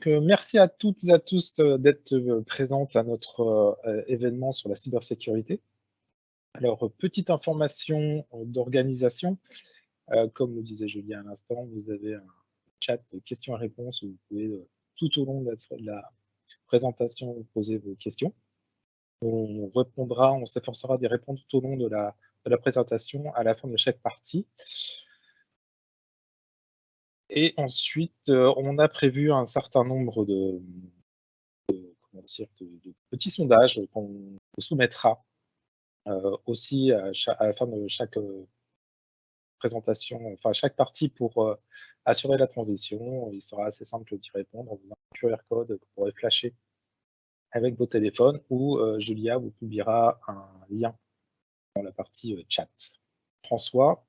Merci à toutes et à tous d'être présentes à notre événement sur la cybersécurité. Alors, petite information d'organisation. Comme le disait Julie à l'instant, vous avez un chat de questions et réponses où vous pouvez tout au long de la présentation poser vos questions. On s'efforcera d'y répondre tout au long de la présentation à la fin de chaque partie. Et ensuite, on a prévu un certain nombre de petits sondages qu'on vous soumettra aussi à la fin de chaque présentation, enfin chaque partie pour assurer la transition. Il sera assez simple d'y répondre. On a un QR code que vous pourrez flasher avec vos téléphones ou Julia vous publiera un lien dans la partie chat. François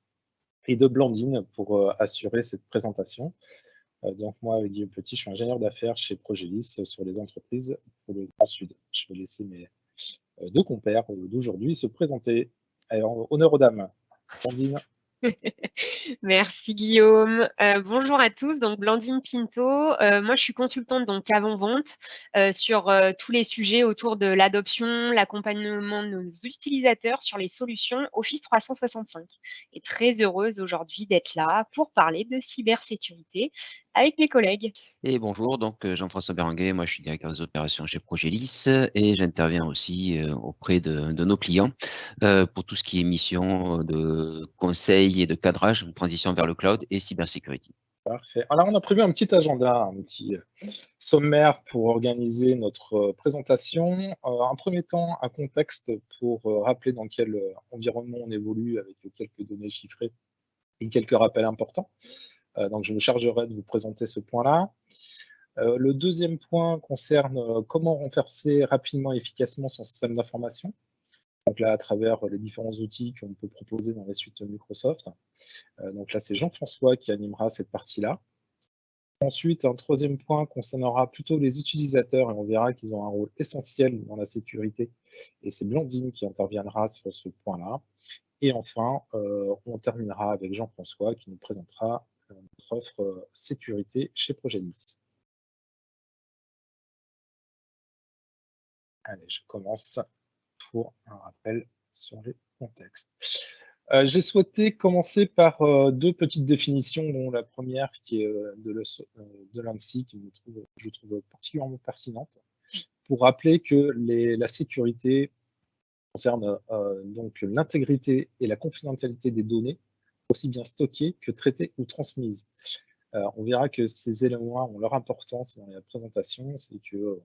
et de Blandine pour assurer cette présentation. Donc moi, Guillaume Petit, je suis ingénieur d'affaires chez Progélis sur les entreprises pour le Grand Sud. Je vais laisser mes deux compères d'aujourd'hui se présenter. Alors, honneur aux dames. Blandine. Merci Guillaume. Bonjour à tous, donc Blandine Pinto. Moi, je suis consultante donc avant-vente sur tous les sujets autour de l'adoption, l'accompagnement de nos utilisateurs sur les solutions Office 365. Et très heureuse aujourd'hui d'être là pour parler de cybersécurité avec mes collègues. Et bonjour, donc Jean-François Berenguet, moi je suis directeur des opérations chez Progélis et j'interviens aussi auprès de nos clients pour tout ce qui est mission de conseil et de cadrage, transition vers le cloud et cybersécurité. Parfait. Alors, on a prévu un petit agenda, un petit sommaire pour organiser notre présentation. En premier temps, un contexte pour rappeler dans quel environnement on évolue avec quelques données chiffrées et quelques rappels importants. Donc, je me chargerai de vous présenter ce point-là. Le deuxième point concerne comment renforcer rapidement et efficacement son système d'information. Donc là, à travers les différents outils qu'on peut proposer dans les suites Microsoft. Donc là, c'est Jean-François qui animera cette partie-là. Ensuite, un troisième point concernera plutôt les utilisateurs et on verra qu'ils ont un rôle essentiel dans la sécurité. Et c'est Blandine qui interviendra sur ce point-là. Et enfin, on terminera avec Jean-François qui nous présentera notre offre sécurité chez Progélis. Allez, je commence pour un rappel sur les contextes. J'ai souhaité commencer par deux petites définitions, dont la première qui est de l'ANSSI, que je trouve particulièrement pertinente, pour rappeler que la sécurité concerne donc l'intégrité et la confidentialité des données, aussi bien stockées que traitées ou transmises. On verra que ces éléments ont leur importance dans la présentation, c'est que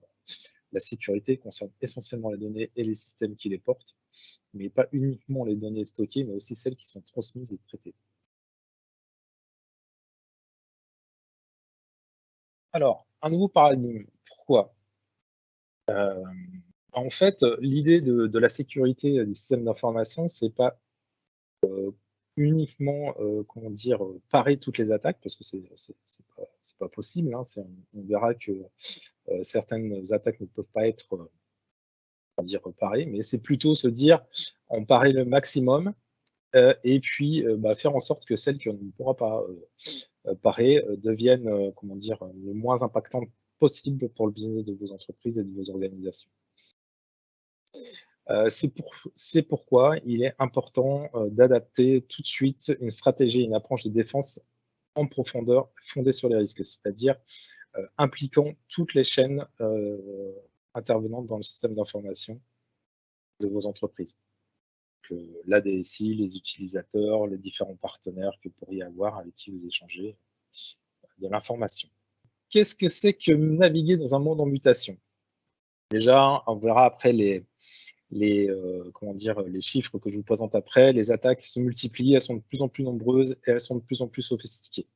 la sécurité concerne essentiellement les données et les systèmes qui les portent, mais pas uniquement les données stockées, mais aussi celles qui sont transmises et traitées. Alors, un nouveau paradigme. Pourquoi En fait, l'idée de la sécurité des systèmes d'information, c'est pas uniquement, comment dire, parer toutes les attaques, parce que c'est pas possible. Hein, on verra que certaines attaques ne peuvent pas être dire parées, mais c'est plutôt se dire on parer le maximum et puis faire en sorte que celles qu'on ne pourra pas parer deviennent comment dire, le moins impactantes possible pour le business de vos entreprises et de vos organisations. C'est pourquoi il est important d'adapter tout de suite une stratégie, une approche de défense en profondeur fondée sur les risques, c'est-à-dire impliquant toutes les chaînes intervenantes dans le système d'information de vos entreprises. La DSI, les utilisateurs, les différents partenaires que vous pourriez avoir avec qui vous échangez de l'information. Qu'est-ce que c'est que naviguer dans un monde en mutation? Déjà, on verra après les chiffres que je vous présente après. Les attaques se multiplient, elles sont de plus en plus nombreuses et elles sont de plus en plus sophistiquées.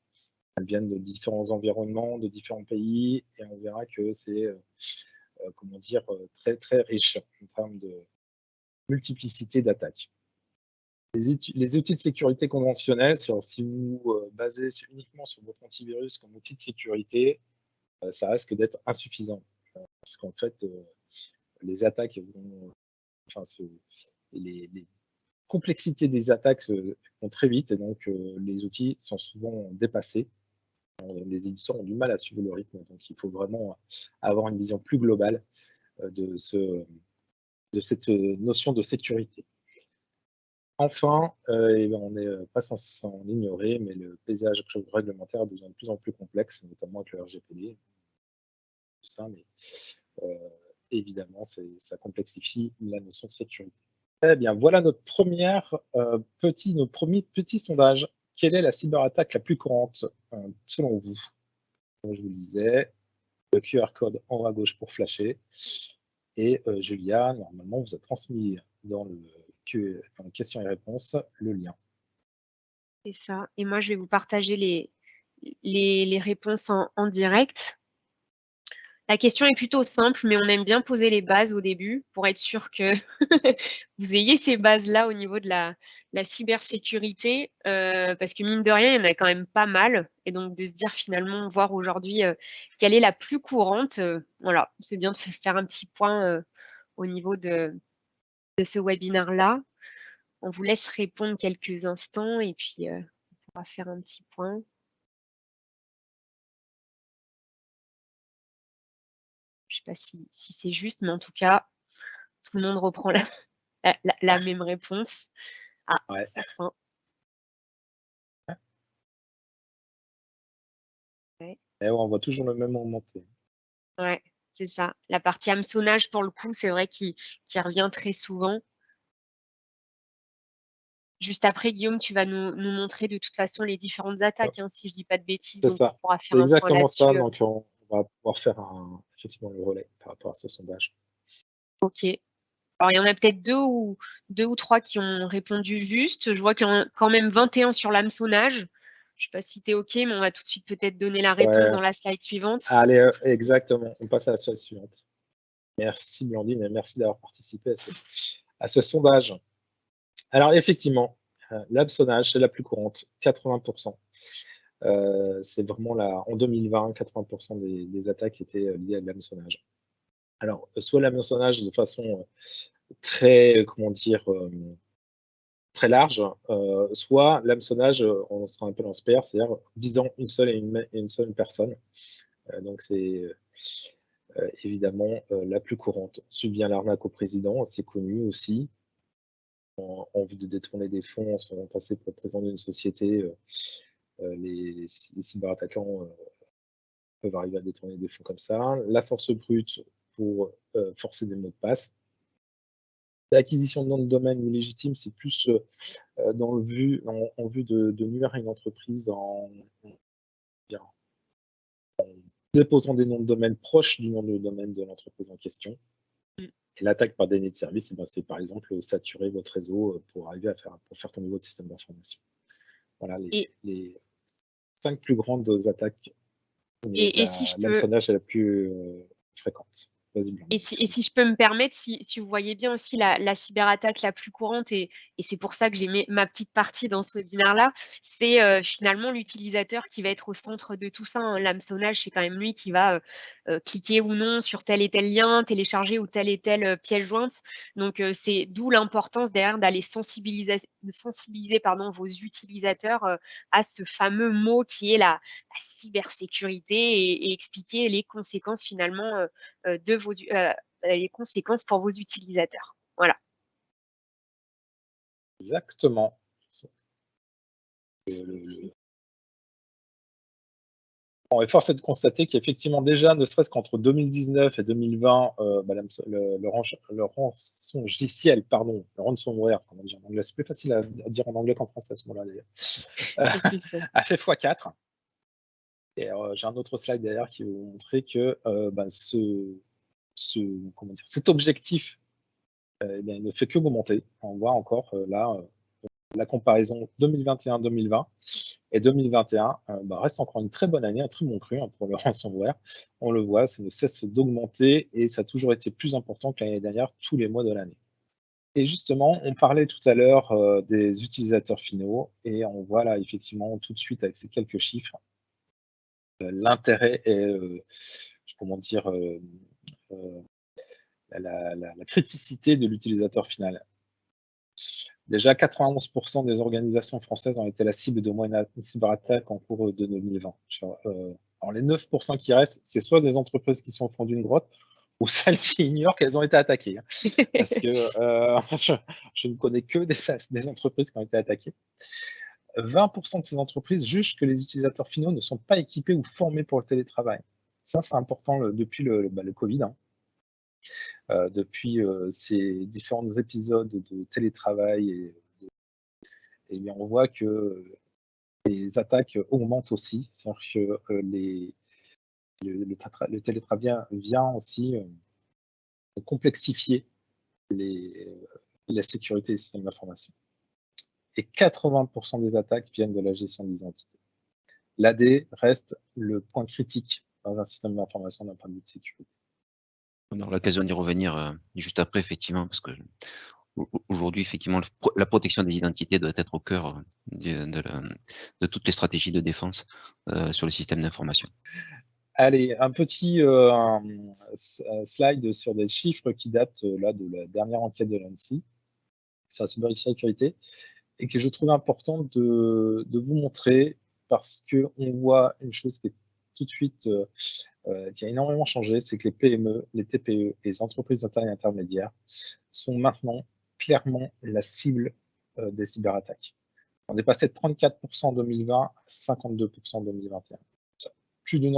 Elles viennent de différents environnements, de différents pays, et on verra que c'est très très riche en termes de multiplicité d'attaques. Les outils de sécurité conventionnels, si vous basez uniquement sur votre antivirus comme outil de sécurité, ça risque d'être insuffisant. Parce qu'en fait, les attaques les complexités des attaques vont très vite et donc les outils sont souvent dépassés. Les éditeurs ont du mal à suivre le rythme, donc il faut vraiment avoir une vision plus globale de cette notion de sécurité. Enfin, on n'est pas censé s'en ignorer, mais le paysage réglementaire devient de plus en plus complexe, notamment avec le RGPD. Ça, mais évidemment, ça complexifie la notion de sécurité. Eh bien, voilà notre premier petit sondage. Quelle est la cyberattaque la plus courante selon vous? Comme je vous le disais, le QR code en haut à gauche pour flasher. Et Julia, normalement, vous a transmis dans le questions et réponses le lien. C'est ça. Et moi, je vais vous partager les réponses en direct. La question est plutôt simple, mais on aime bien poser les bases au début pour être sûr que vous ayez ces bases-là au niveau de la cybersécurité, parce que mine de rien, il y en a quand même pas mal. Et donc, de se dire finalement, voir aujourd'hui quelle est la plus courante, voilà, c'est bien de faire un petit point au niveau de ce webinaire-là. On vous laisse répondre quelques instants et puis on pourra faire un petit point. Je ne sais pas si c'est juste, mais en tout cas, tout le monde reprend la même réponse. Ah, ouais. ça fin. Ouais. Et on voit toujours le même remonter. Ouais, c'est ça. La partie hameçonnage, pour le coup, c'est vrai qu'il revient très souvent. Juste après, Guillaume, tu vas nous montrer de toute façon les différentes attaques, hein, si je ne dis pas de bêtises. C'est donc ça. On pourra faire C'est un point exactement ça. là-dessus. Donc, on va pouvoir faire effectivement le relais par rapport à ce sondage. OK. Alors, il y en a peut-être deux ou trois qui ont répondu juste. Je vois qu'il y en a quand même 21 sur l'hameçonnage. Je ne sais pas si tu es OK, mais on va tout de suite peut-être donner la réponse dans la slide suivante. Allez, exactement. On passe à la slide suivante. Merci Blandine et merci d'avoir participé à ce sondage. Alors, effectivement, l'hameçonnage, c'est la plus courante, 80%. C'est vraiment en 2020, 80% des attaques étaient liées à l'hameçonnage. Alors, soit l'hameçonnage de façon très, comment dire, très large, soit l'hameçonnage, on sera un peu dans ce PR, c'est-à-dire visant une seule personne. Donc, c'est évidemment la plus courante. Ensuite vient l'arnaque au président, c'est connu aussi. En vue de détourner des fonds, en se faisant passer pour le président d'une société, les cyberattaquants peuvent arriver à détourner des fonds comme ça. La force brute pour forcer des mots de passe. L'acquisition de noms de domaine illégitime, c'est plus en vue de nuire à une entreprise en déposant des noms de domaine proches du nom de domaine de l'entreprise en question. Et l'attaque par déni de service, c'est par exemple saturer votre réseau pour arriver pour faire tomber votre système d'information. Voilà les 5 plus grandes attaques. Et si je peux... L'hameçonnage est la plus fréquente. Et si je peux me permettre, si vous voyez bien aussi la cyberattaque la plus courante, et c'est pour ça que j'ai mis ma petite partie dans ce webinaire-là, c'est finalement l'utilisateur qui va être au centre de tout ça. Hein. L'hameçonnage, c'est quand même lui qui va cliquer ou non sur tel et tel lien, télécharger ou telle et telle pièce jointe. Donc, c'est d'où l'importance derrière d'aller sensibiliser vos utilisateurs à ce fameux mot qui est la cybersécurité et expliquer les conséquences finalement les conséquences pour vos utilisateurs. Voilà. Exactement. Bon, force est de constater qu'effectivement déjà, ne serait-ce qu'entre 2019 et 2020, le rançongiciel, pardon, le ransomware, comment dire en anglais, c'est plus facile à dire en anglais qu'en français à ce moment-là d'ailleurs, a fait x4. Et j'ai un autre slide derrière qui va vous montrer que cet objectif il ne fait que augmenter. On voit encore là la comparaison 2021-2020 et 2021 reste encore une très bonne année, un très bon cru pour le ransomware. On le voit, ça ne cesse d'augmenter et ça a toujours été plus important que l'année dernière, tous les mois de l'année. Et justement, on parlait tout à l'heure des utilisateurs finaux et on voit là effectivement tout de suite avec ces quelques chiffres l'intérêt et comment dire la criticité de l'utilisateur final. Déjà, 91% des organisations françaises ont été la cible de moins une cyberattaque en cours de 2020. Alors, les 9% qui restent, c'est soit des entreprises qui sont au fond d'une grotte, ou celles qui ignorent qu'elles ont été attaquées. Parce que je ne connais que des entreprises qui ont été attaquées. 20% de ces entreprises jugent que les utilisateurs finaux ne sont pas équipés ou formés pour le télétravail. Ça, c'est important depuis le Covid. Depuis ces différents épisodes de télétravail, et bien, on voit que les attaques augmentent aussi. C'est-à-dire que le télétravail vient aussi complexifier la sécurité des systèmes d'information. Et 80% des attaques viennent de la gestion d'identité. L'AD reste le point critique dans un système d'information d'un point de vue de sécurité. On aura l'occasion d'y revenir juste après, effectivement, parce que aujourd'hui, effectivement, la protection des identités doit être au cœur de toutes les stratégies de défense sur le système d'information. Allez, un petit slide sur des chiffres qui datent là de la dernière enquête de l'ANSSI sur la cybersécurité et que je trouve important de vous montrer parce qu'on voit une chose qui est tout de suite qui a énormément changé, c'est que les PME, les TPE et les entreprises de taille intermédiaire sont maintenant clairement la cible des cyberattaques. On est passé de 34% en 2020 à 52% en 2021. Plus d'une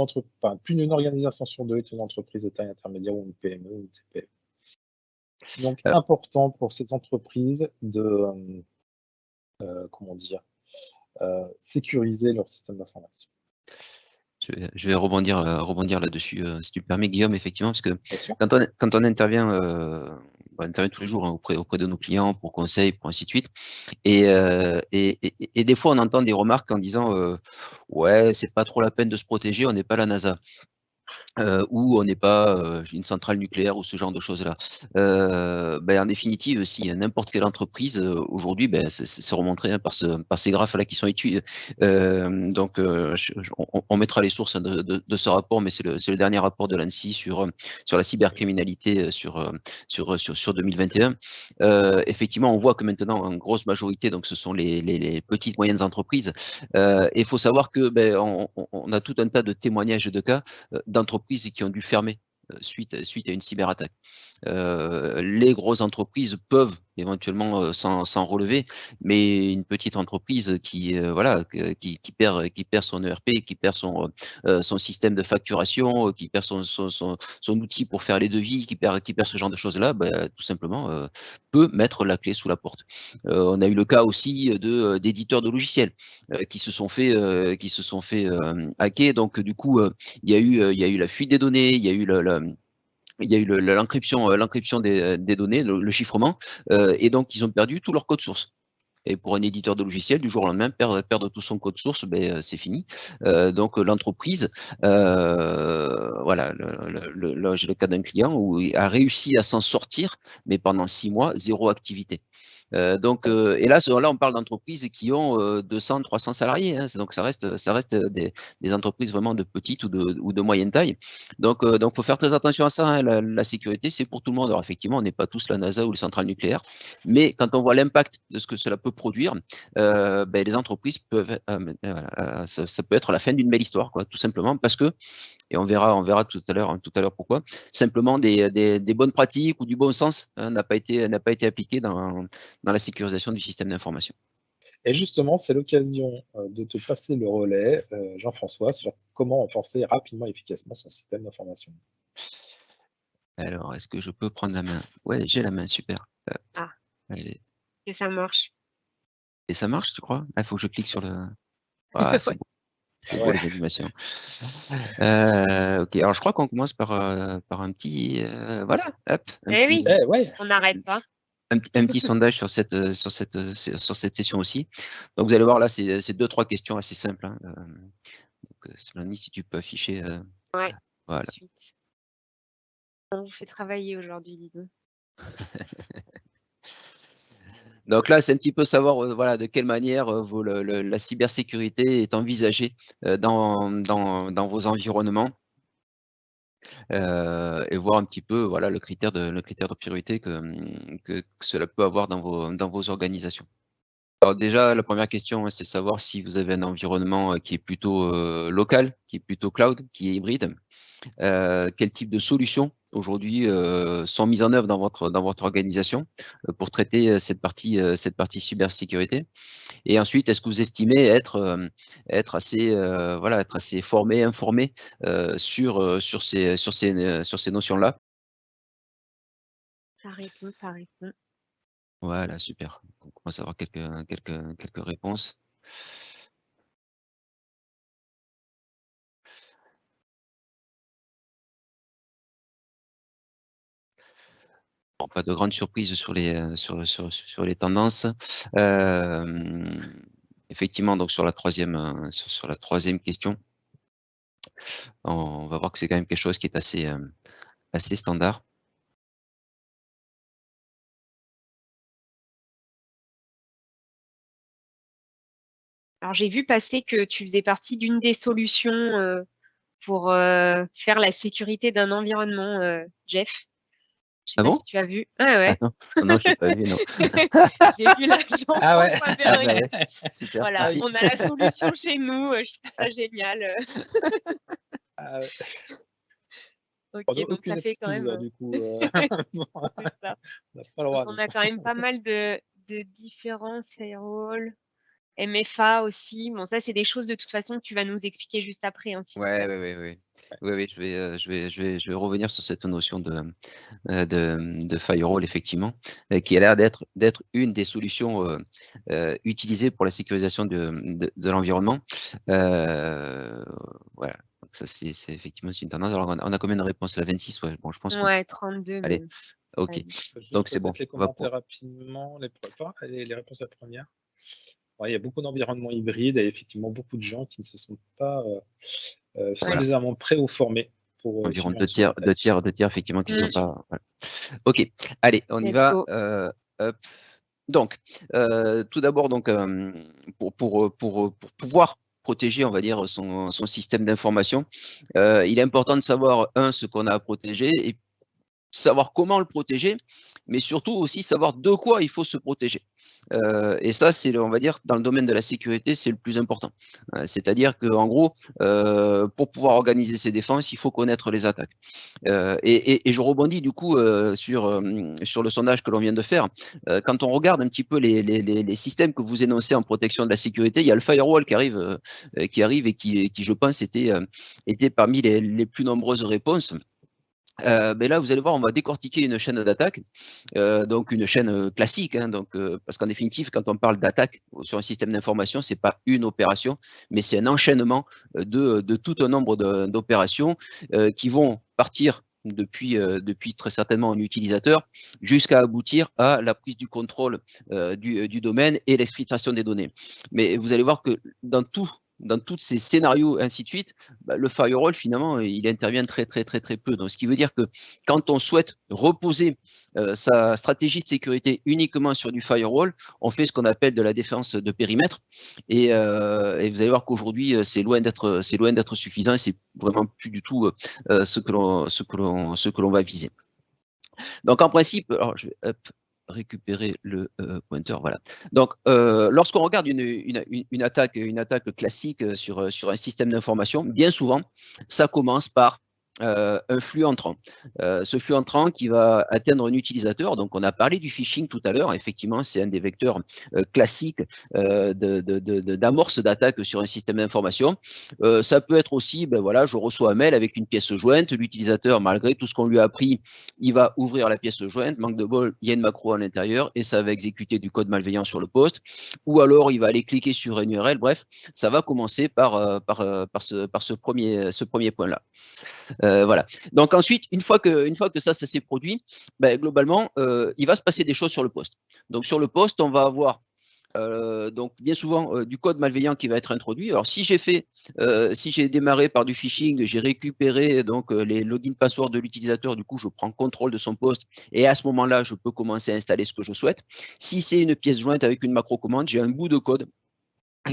organisation sur deux est une entreprise de taille intermédiaire ou une PME ou une TPE. C'est donc important pour ces entreprises de sécuriser leur système d'information. Je vais rebondir là-dessus, si tu le permets, Guillaume, effectivement, parce que quand on intervient, on intervient tous les jours auprès de nos clients pour conseils, pour ainsi de suite, et des fois on entend des remarques en disant ouais, c'est pas trop la peine de se protéger, on n'est pas la NASA. Ou on n'est pas une centrale nucléaire ou ce genre de choses-là. En définitive, si n'importe quelle entreprise aujourd'hui, c'est remontré par ces graphes-là qui sont étudiés. Donc, on mettra les sources de ce rapport, mais c'est le dernier rapport de l'ANSSI sur la cybercriminalité sur 2021. Effectivement, on voit que maintenant, en grosse majorité, donc ce sont les petites moyennes entreprises. Et il faut savoir que on a tout un tas de témoignages de cas d'entreprises qui ont dû fermer suite à une cyberattaque. Les grosses entreprises peuvent éventuellement s'en relever, mais une petite entreprise qui perd son ERP, qui perd son système de facturation, qui perd son outil pour faire les devis, qui perd ce genre de choses-là, tout simplement peut mettre la clé sous la porte. On a eu le cas aussi d'éditeurs de logiciels qui se sont fait hacker. Donc du coup, il y a eu la fuite des données, il y a eu l'encryption des données, le chiffrement, et donc ils ont perdu tout leur code source. Et pour un éditeur de logiciel, du jour au lendemain, perdre tout son code source, c'est fini. Donc l'entreprise, voilà, là j'ai le cas d'un client où il a réussi à s'en sortir, mais pendant 6 mois, 0 activité. Et là, on parle d'entreprises qui ont 200, 300 salariés. Hein, donc, ça reste des entreprises vraiment de petite ou de moyenne taille. Donc, faut faire très attention à ça. Hein, la sécurité, c'est pour tout le monde. Alors, effectivement, on n'est pas tous la NASA ou les centrales nucléaires, mais quand on voit l'impact de ce que cela peut produire, les entreprises peuvent, ça peut être la fin d'une belle histoire, quoi, tout simplement, parce que, et on verra tout à l'heure pourquoi, simplement des bonnes pratiques ou du bon sens n'a pas été appliqué dans la sécurisation du système d'information. Et justement, c'est l'occasion de te passer le relais, Jean-François, sur comment renforcer rapidement et efficacement son système d'information. Alors, est-ce que je peux prendre la main? Ouais, j'ai la main, super. Allez. Et ça marche. Et ça marche, tu crois? Il faut que je clique sur le... Ah, c'est beau. C'est beau, les animations. Ok, alors je crois qu'on commence par un petit... voilà, hop. On n'arrête pas. Un petit sondage sur cette session aussi. Donc vous allez voir là, c'est 2-3 questions assez simples. Hein. Donc Mélanie, si tu peux afficher. Ouais. Voilà. Ensuite. On vous fait travailler aujourd'hui, dis donc. Donc là, c'est un petit peu savoir de quelle manière la cybersécurité est envisagée dans vos environnements. et voir un petit peu voilà, le critère de priorité que cela peut avoir dans vos organisations. Alors déjà, la première question, c'est savoir si vous avez un environnement qui est plutôt local, qui est plutôt cloud, qui est hybride. Quel type de solutions aujourd'hui sont mises en œuvre dans votre organisation pour traiter cette partie cybersécurité. Et ensuite, est-ce que vous estimez être assez formé, informé sur ces notions-là? Ça répond, ça répond. Voilà, super. On commence à avoir quelques réponses. Bon, pas de grande surprise sur les tendances. Effectivement, donc sur la troisième question, on va voir que c'est quand même quelque chose qui est assez standard. Alors, j'ai vu passer que tu faisais partie d'une des solutions pour faire la sécurité d'un environnement, Jeff. Je sais Ah pas bon? si tu as vu. Ah ouais. Ah non, je l'ai pas vu, non. J'ai vu l'agent Ah ouais. François Ah bah Bernier. ouais, super, Voilà, merci. on a la solution chez nous. Je trouve ça génial. Ah ouais. Ok, On n'a donc aucune ça fait quand excuse, même. du coup. C'est ça. On n'a pas le Donc droit, on nous. a quand même pas mal de différents firewalls. MFA aussi. Bon, ça, c'est des choses de toute façon que tu vas nous expliquer juste après, hein, s'il te Ouais, plaît. oui. Oui, je vais revenir sur cette notion de firewall, effectivement, qui a l'air d'être une des solutions utilisées pour la sécurisation de l'environnement. Voilà, donc ça, c'est effectivement une tendance. Alors, on a combien de réponses? La 26, ouais. Bon, je pense que. Ouais, 32 Allez, même. ok. Allez. Donc, Juste c'est bon. peut-être les On va commentaires rapidement, les réponses à la première. Ouais, il y a beaucoup d'environnements hybrides et effectivement beaucoup de gens qui ne se sont pas suffisamment prêts ou formés pour environ subir deux une tiers, cyberattaque. effectivement, qui ne sont Mm. pas. Voilà. Ok, allez, on y Let's va. go. Hop. Donc, tout d'abord, donc, pour pouvoir protéger, on va dire, son système d'information, il est important de savoir, ce qu'on a à protéger et savoir comment le protéger, mais surtout aussi savoir de quoi il faut se protéger. Et ça, on va dire, dans le domaine de la sécurité, c'est le plus important. C'est-à-dire qu'en gros, pour pouvoir organiser ses défenses, il faut connaître les attaques. Et je rebondis du coup sur le sondage que l'on vient de faire. Quand on regarde un petit peu les systèmes que vous énoncez en protection de la sécurité, il y a le firewall qui arrive et qui je pense, était parmi les plus nombreuses réponses. Mais là, vous allez voir, on va décortiquer une chaîne d'attaque, donc une chaîne classique, hein, parce qu'en définitive, quand on parle d'attaque sur un système d'information, c'est pas une opération, mais c'est un enchaînement de tout un nombre d'opérations qui vont partir depuis très certainement un utilisateur jusqu'à aboutir à la prise du contrôle du domaine et l'exfiltration des données. Mais vous allez voir que dans tous ces scénarios, ainsi de suite, le firewall, finalement, il intervient très peu. Donc, ce qui veut dire que quand on souhaite reposer sa stratégie de sécurité uniquement sur du firewall, on fait ce qu'on appelle de la défense de périmètre. Et vous allez voir qu'aujourd'hui, c'est loin d'être suffisant et c'est vraiment plus du tout ce que l'on va viser. Donc, en principe, alors je vais récupérer le pointeur, voilà. Donc, lorsqu'on regarde une attaque classique sur un système d'information, bien souvent, ça commence par un flux entrant. Ce flux entrant qui va atteindre un utilisateur. Donc, on a parlé du phishing tout à l'heure. Effectivement, c'est un des vecteurs classiques d'amorce d'attaque sur un système d'information. Ça peut être aussi, je reçois un mail avec une pièce jointe. L'utilisateur, malgré tout ce qu'on lui a appris, il va ouvrir la pièce jointe. Manque de bol, il y a une macro à l'intérieur et ça va exécuter du code malveillant sur le poste. Ou alors, il va aller cliquer sur une URL. Bref, ça va commencer par ce premier point-là. Voilà. Donc ensuite, une fois que ça s'est produit, globalement, il va se passer des choses sur le poste. Donc sur le poste, on va avoir donc bien souvent du code malveillant qui va être introduit. Alors si j'ai démarré par du phishing, j'ai récupéré donc les login passwords de l'utilisateur, du coup je prends contrôle de son poste et à ce moment-là je peux commencer à installer ce que je souhaite. Si c'est une pièce jointe avec une macro commande, j'ai un bout de code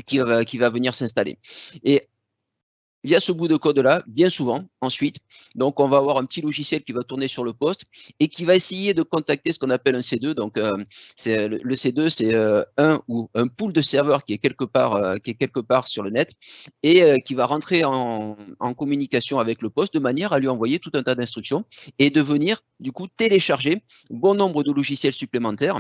qui va venir s'installer. Et via ce bout de code-là, bien souvent, ensuite. Donc, on va avoir un petit logiciel qui va tourner sur le poste et qui va essayer de contacter ce qu'on appelle un C2. Donc, le C2, c'est un pool de serveurs qui est quelque part sur le net et qui va rentrer en communication avec le poste de manière à lui envoyer tout un tas d'instructions et de venir, du coup, télécharger bon nombre de logiciels supplémentaires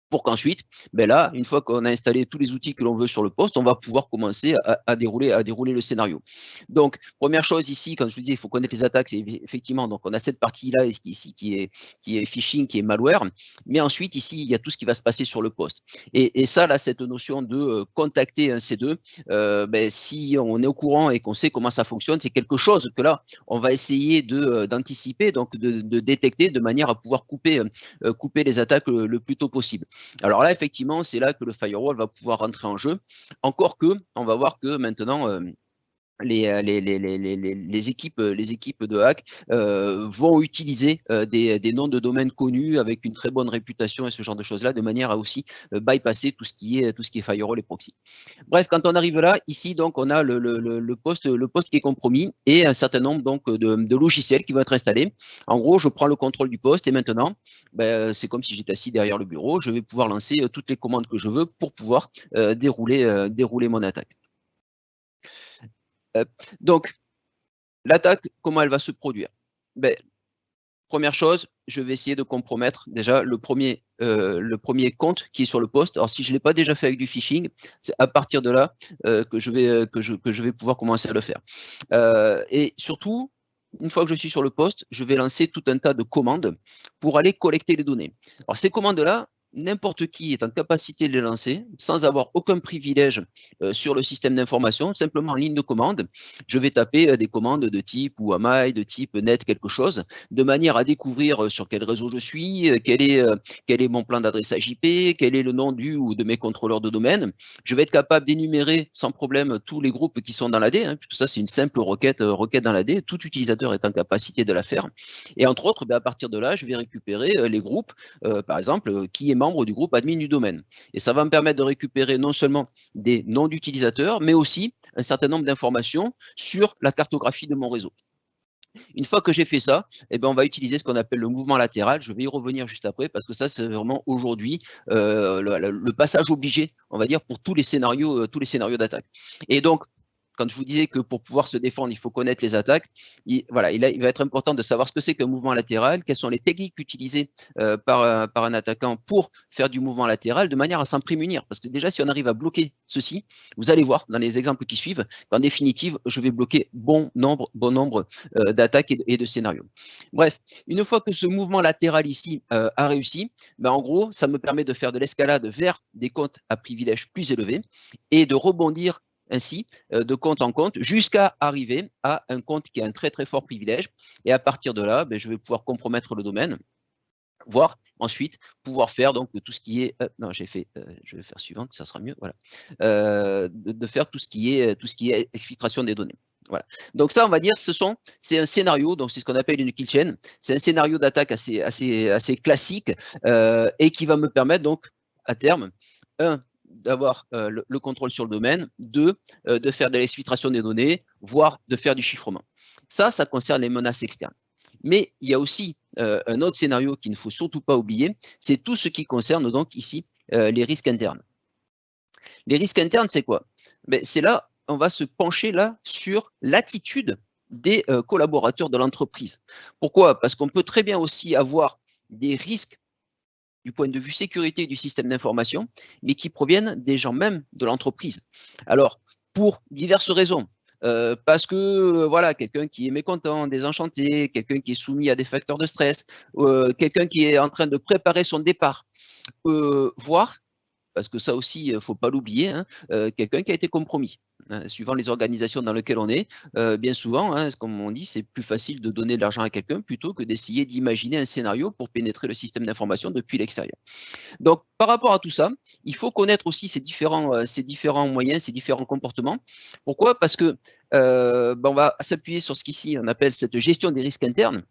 pour qu'ensuite, là, une fois qu'on a installé tous les outils que l'on veut sur le poste, on va pouvoir commencer à dérouler le scénario. Donc, première chose ici, quand je vous dis, il faut connaître les attaques, c'est effectivement, donc on a cette partie-là ici qui est phishing, qui est malware, mais ensuite, ici, il y a tout ce qui va se passer sur le poste. Et ça, là, cette notion de contacter un C2, si on est au courant et qu'on sait comment ça fonctionne, c'est quelque chose que là, on va essayer d'anticiper, donc de détecter de manière à pouvoir couper les attaques le plus tôt possible. Alors là, effectivement, c'est là que le firewall va pouvoir rentrer en jeu. Encore que, on va voir que maintenant, les équipes de hack vont utiliser des noms de domaine connus avec une très bonne réputation et ce genre de choses-là, de manière à aussi bypasser tout ce qui est firewall et proxy. Bref, quand on arrive là, ici, donc, on a le poste qui est compromis et un certain nombre donc de logiciels qui vont être installés. En gros, je prends le contrôle du poste et maintenant, c'est comme si j'étais assis derrière le bureau, je vais pouvoir lancer toutes les commandes que je veux pour pouvoir dérouler mon attaque. Donc, l'attaque, comment elle va se produire? Première chose, je vais essayer de compromettre déjà le premier compte qui est sur le poste. Alors, si je ne l'ai pas déjà fait avec du phishing, c'est à partir de là que je vais pouvoir commencer à le faire. Et surtout, une fois que je suis sur le poste, je vais lancer tout un tas de commandes pour aller collecter les données. Alors, ces commandes-là, n'importe qui est en capacité de les lancer sans avoir aucun privilège sur le système d'information, simplement en ligne de commande. Je vais taper des commandes de type UAMI, de type net quelque chose, de manière à découvrir sur quel réseau je suis, quel est mon plan d'adressage IP, quel est le nom du ou de mes contrôleurs de domaine. Je vais être capable d'énumérer sans problème tous les groupes qui sont dans l'AD, puisque ça c'est une simple requête dans l'AD, tout utilisateur est en capacité de la faire. Et entre autres, à partir de là, je vais récupérer les groupes, par exemple, qui est membre du groupe admin du domaine. Et ça va me permettre de récupérer non seulement des noms d'utilisateurs, mais aussi un certain nombre d'informations sur la cartographie de mon réseau. Une fois que j'ai fait ça, on va utiliser ce qu'on appelle le mouvement latéral. Je vais y revenir juste après parce que ça, c'est vraiment aujourd'hui le passage obligé, on va dire, pour tous les scénarios d'attaque. Et donc, quand je vous disais que pour pouvoir se défendre, il faut connaître les attaques, il va être important de savoir ce que c'est qu'un mouvement latéral, quelles sont les techniques utilisées par un attaquant pour faire du mouvement latéral de manière à s'en prémunir. Parce que déjà, si on arrive à bloquer ceci, vous allez voir dans les exemples qui suivent qu'en définitive, je vais bloquer bon nombre d'attaques et de scénarios. Bref, une fois que ce mouvement latéral ici a réussi, en gros, ça me permet de faire de l'escalade vers des comptes à privilèges plus élevés et de rebondir ainsi de compte en compte jusqu'à arriver à un compte qui a un très très fort privilège et à partir de là je vais pouvoir compromettre le domaine, voire ensuite pouvoir faire donc tout ce qui est non je vais faire suivante, ça sera mieux, voilà, de faire tout ce qui est exfiltration des données. Voilà. Donc ça, on va dire, c'est un scénario, donc c'est ce qu'on appelle une kill chain. C'est un scénario d'attaque assez classique et qui va me permettre donc à terme, d'avoir le contrôle sur le domaine, de faire de l'exfiltration des données, voire de faire du chiffrement. Ça concerne les menaces externes. Mais il y a aussi un autre scénario qu'il ne faut surtout pas oublier, c'est tout ce qui concerne donc ici les risques internes. Les risques internes, c'est quoi? C'est là, on va se pencher là sur l'attitude des collaborateurs de l'entreprise. Pourquoi? Parce qu'on peut très bien aussi avoir des risques du point de vue sécurité du système d'information, mais qui proviennent des gens même de l'entreprise. Alors, pour diverses raisons, parce que voilà, quelqu'un qui est mécontent, désenchanté, quelqu'un qui est soumis à des facteurs de stress, quelqu'un qui est en train de préparer son départ, voire, parce que ça aussi, il ne faut pas l'oublier, quelqu'un qui a été compromis. Suivant les organisations dans lesquelles on est, bien souvent, comme on dit, c'est plus facile de donner de l'argent à quelqu'un plutôt que d'essayer d'imaginer un scénario pour pénétrer le système d'information depuis l'extérieur. Donc, par rapport à tout ça, il faut connaître aussi ces différents moyens, ces différents comportements. Pourquoi? Parce que on va s'appuyer sur ce qu'ici on appelle cette gestion des risques internes.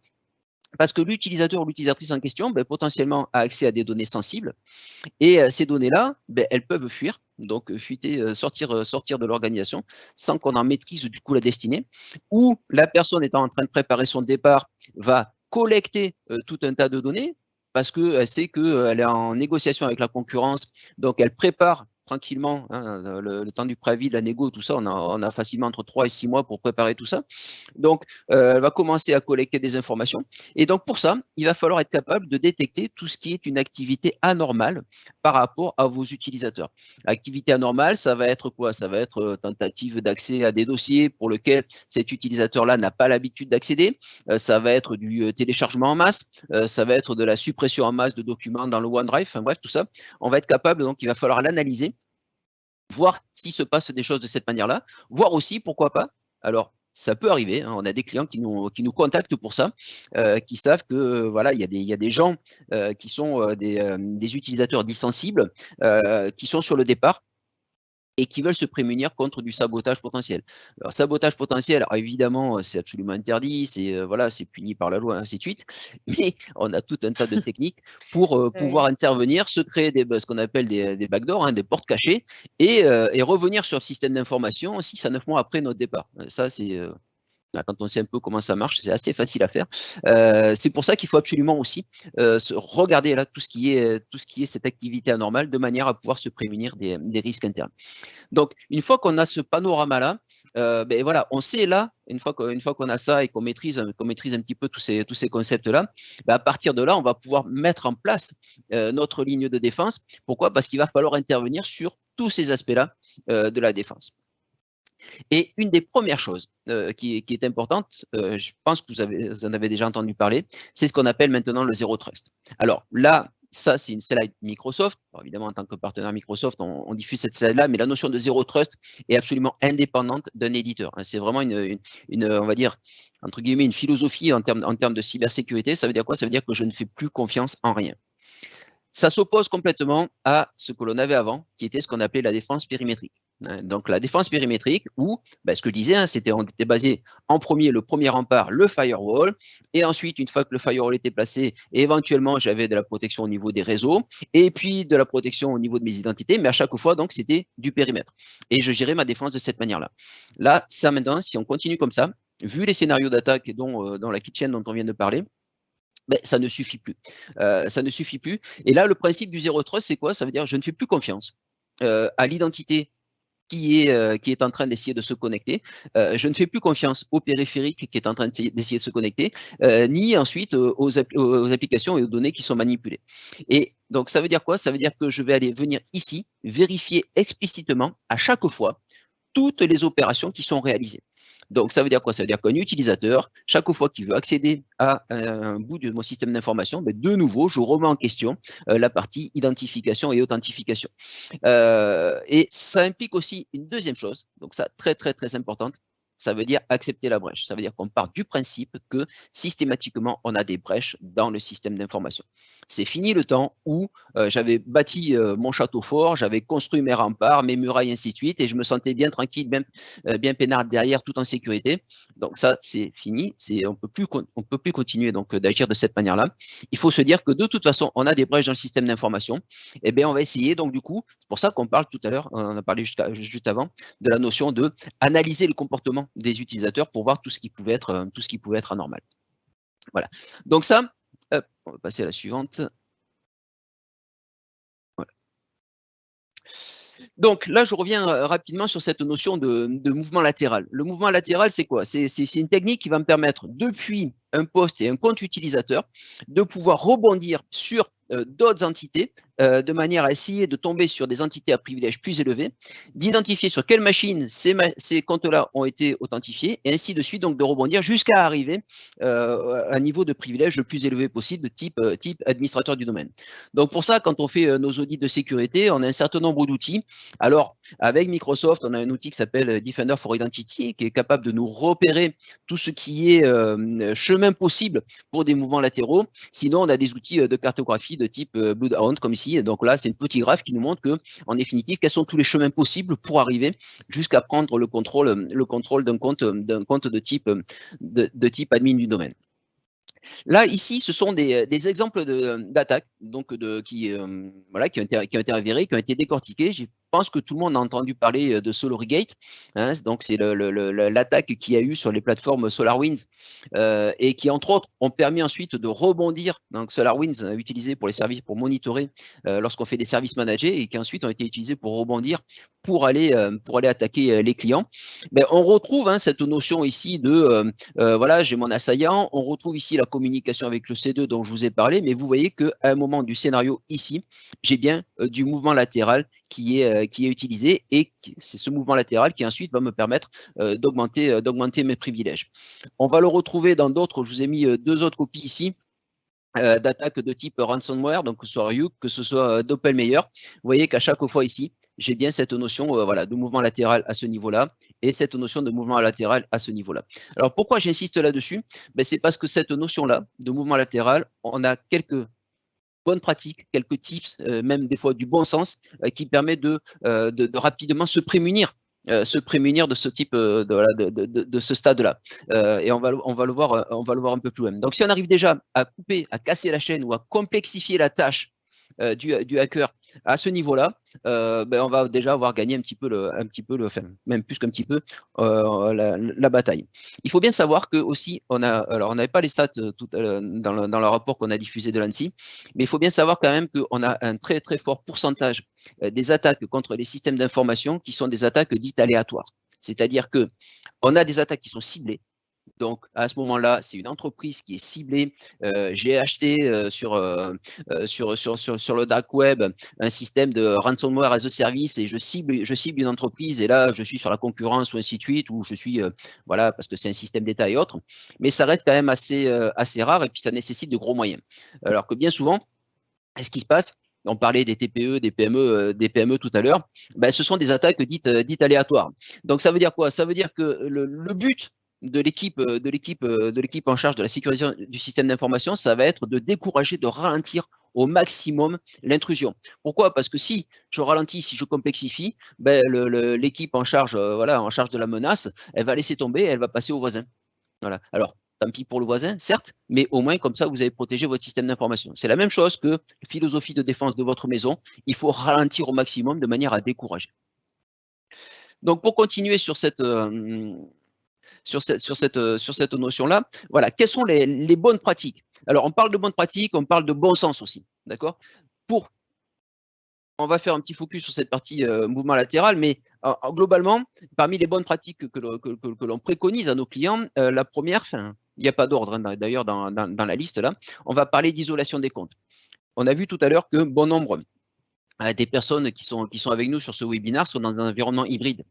Parce que l'utilisateur ou l'utilisatrice en question, potentiellement, a accès à des données sensibles. Et ces données-là, elles peuvent fuir donc fuiter, sortir de l'organisation sans qu'on en maîtrise du coup la destinée, ou la personne étant en train de préparer son départ va collecter tout un tas de données parce qu'elle sait qu'elle est en négociation avec la concurrence, donc elle prépare tranquillement, hein, le temps du préavis, de la négo, tout ça, on a facilement entre 3 et 6 mois pour préparer tout ça. Donc, elle va commencer à collecter des informations. Et donc, pour ça, il va falloir être capable de détecter tout ce qui est une activité anormale par rapport à vos utilisateurs. Activité anormale, ça va être quoi? Ça va être tentative d'accès à des dossiers pour lesquels cet utilisateur-là n'a pas l'habitude d'accéder. Ça va être du téléchargement en masse. Ça va être de la suppression en masse de documents dans le OneDrive. Enfin bref, tout ça, on va être capable, donc il va falloir l'analyser, voir s'il se passe des choses de cette manière-là, voir aussi, pourquoi pas, alors ça peut arriver, hein, on a des clients qui nous contactent pour ça, qui savent que voilà, il y a des gens qui sont des utilisateurs dits sensibles, qui sont sur le départ et qui veulent se prémunir contre du sabotage potentiel. Alors, sabotage potentiel, alors évidemment, c'est absolument interdit, c'est voilà, c'est puni par la loi, ainsi de suite, mais on a tout un tas de techniques pour pouvoir intervenir, se créer ce qu'on appelle des backdoors, hein, des portes cachées, et revenir sur le système d'information 6 à 9 mois après notre départ. Ça, c'est quand on sait un peu comment ça marche, c'est assez facile à faire. C'est pour ça qu'il faut absolument aussi regarder là tout ce qui est cette activité anormale, de manière à pouvoir se prémunir des risques internes. Donc, une fois qu'on a ce panorama-là, ben voilà, on sait là, une fois qu'on a ça et qu'on maîtrise un petit peu tous ces concepts-là, ben à partir de là, on va pouvoir mettre en place notre ligne de défense. Pourquoi? Parce qu'il va falloir intervenir sur tous ces aspects-là de la défense. Et une des premières choses qui est importante, je pense que vous en avez déjà entendu parler, c'est ce qu'on appelle maintenant le Zero Trust. Alors là, ça, c'est une slide Microsoft. Alors, évidemment, en tant que partenaire Microsoft, on diffuse cette slide-là, mais la notion de Zero Trust est absolument indépendante d'un éditeur. C'est vraiment on va dire, entre guillemets, une philosophie en termes de cybersécurité. Ça veut dire quoi? Ça veut dire que je ne fais plus confiance en rien. Ça s'oppose complètement à ce que l'on avait avant, qui était ce qu'on appelait la défense périmétrique. Donc la défense périmétrique, où, ce que je disais, hein, on était basé en le premier rempart, le firewall, et ensuite, une fois que le firewall était placé, éventuellement, j'avais de la protection au niveau des réseaux, et puis de la protection au niveau de mes identités, mais à chaque fois, donc, c'était du périmètre. Et je gérais ma défense de cette manière-là. Là, ça maintenant, si on continue comme ça, vu les scénarios d'attaque dans la kitchen dont on vient de parler, ça ne suffit plus. Ça ne suffit plus. Et là, le principe du Zero Trust, c'est quoi? Ça veut dire que je ne fais plus confiance à l'identité qui est en train d'essayer de se connecter. Je ne fais plus confiance au périphérique qui est en train d'essayer de se connecter, ni ensuite aux applications et aux données qui sont manipulées. Et donc, ça veut dire quoi? Ça veut dire que je vais venir ici vérifier explicitement à chaque fois toutes les opérations qui sont réalisées. Donc, ça veut dire quoi? Ça veut dire qu'un utilisateur, chaque fois qu'il veut accéder à un bout de mon système d'information, de nouveau, je remets en question la partie identification et authentification. Et ça implique aussi une deuxième chose, donc ça, très, très, très importante, ça veut dire accepter la brèche. Ça veut dire qu'on part du principe que systématiquement, on a des brèches dans le système d'information. C'est fini le temps où j'avais bâti mon château fort, j'avais construit mes remparts, mes murailles, ainsi de suite, et je me sentais bien tranquille, bien peinard derrière, tout en sécurité. Donc ça, c'est fini. On peut plus continuer donc d'agir de cette manière-là. Il faut se dire que de toute façon, on a des brèches dans le système d'information. Et bien, on va essayer. Donc du coup, c'est pour ça qu'on parle tout à l'heure, on en a parlé juste avant, de la notion de analyser le comportement des utilisateurs pour voir tout ce qui pouvait être anormal. Voilà. Donc ça, on va passer à la suivante. Voilà. Donc là, je reviens rapidement sur cette notion de mouvement latéral. Le mouvement latéral, c'est quoi? C'est une technique qui va me permettre, depuis un poste et un compte utilisateur, de pouvoir rebondir sur d'autres entités de manière à essayer de tomber sur des entités à privilèges plus élevés, d'identifier sur quelle machine ces comptes-là ont été authentifiés, et ainsi de suite, donc de rebondir jusqu'à arriver à un niveau de privilège le plus élevé possible de type administrateur du domaine. Donc pour ça, quand on fait nos audits de sécurité, on a un certain nombre d'outils. Alors, avec Microsoft, on a un outil qui s'appelle Defender for Identity, qui est capable de nous repérer tout ce qui est chemin possible pour des mouvements latéraux. Sinon, on a des outils de cartographie de type Bloodhound, comme ici. Donc là, c'est un petit graphe qui nous montre que, en définitive, quels sont tous les chemins possibles pour arriver jusqu'à prendre le contrôle d'un compte de type admin du domaine. Là, ici, ce sont des exemples d'attaques qui ont été avérées, qui ont été décortiquées. J'ai pense que tout le monde a entendu parler de SolarGate, hein, donc c'est l'attaque qu'il y a eu sur les plateformes SolarWinds et qui, entre autres, ont permis ensuite de rebondir. Donc SolarWinds utilisé pour les services, pour monitorer lorsqu'on fait des services managés et qui ensuite ont été utilisés pour rebondir, pour aller attaquer les clients. Mais on retrouve cette notion ici de voilà, j'ai mon assaillant. On retrouve ici la communication avec le C2 dont je vous ai parlé, mais vous voyez qu'à un moment du scénario ici, j'ai bien du mouvement latéral qui est utilisé et c'est ce mouvement latéral qui ensuite va me permettre d'augmenter mes privilèges. On va le retrouver dans d'autres, je vous ai mis 2 autres copies ici d'attaques de type ransomware, donc que ce soit Ryuk, que ce soit Doppelmayr. Vous voyez qu'à chaque fois ici, j'ai bien cette notion voilà, de mouvement latéral à ce niveau-là et cette notion de mouvement latéral à ce niveau-là. Alors pourquoi j'insiste là-dessus? C'est parce que cette notion-là de mouvement latéral, on a quelques bonnes pratiques, quelques tips, même des fois du bon sens, qui permet de rapidement se prémunir de ce type de ce stade-là. Et on va le voir un peu plus loin. Donc si on arrive déjà à couper, à casser la chaîne ou à complexifier la tâche du hacker à ce niveau-là, on va déjà avoir gagné un petit peu enfin, même plus qu'un petit peu la bataille. Il faut bien savoir que aussi on n'avait pas les stats dans le rapport qu'on a diffusé de l'ANSSI, mais il faut bien savoir quand même qu'on a un très très fort pourcentage des attaques contre les systèmes d'information qui sont des attaques dites aléatoires. C'est-à-dire que on a des attaques qui sont ciblées. Donc, à ce moment-là, c'est une entreprise qui est ciblée. J'ai acheté sur le dark web un système de ransomware as a service et je cible une entreprise et là, je suis sur la concurrence ou ainsi de suite, ou je suis, voilà, parce que c'est un système d'État et autres. Mais ça reste quand même assez rare et puis ça nécessite de gros moyens. Alors que bien souvent, ce qui se passe, on parlait des TPE, des PME tout à l'heure, ce sont des attaques dites aléatoires. Donc, ça veut dire quoi? Ça veut dire que le but de l'équipe en charge de la sécurisation du système d'information, ça va être de décourager, de ralentir au maximum l'intrusion. Pourquoi? Parce que si je ralentis, si je complexifie, l'équipe en charge de la menace, elle va laisser tomber, elle va passer au voisin. Voilà. Alors, tant pis pour le voisin, certes, mais au moins comme ça, vous avez protégé votre système d'information. C'est la même chose que la philosophie de défense de votre maison. Il faut ralentir au maximum de manière à décourager. Donc, pour continuer sur cette notion-là, voilà, quelles sont les bonnes pratiques? Alors, on parle de bonnes pratiques, on parle de bon sens aussi, d'accord? On va faire un petit focus sur cette partie mouvement latéral, mais globalement, parmi les bonnes pratiques que l'on préconise à nos clients, la première, il n'y a pas d'ordre d'ailleurs dans la liste là, on va parler d'isolation des comptes. On a vu tout à l'heure que bon nombre des personnes qui sont avec nous sur ce webinaire sont dans un environnement hybride.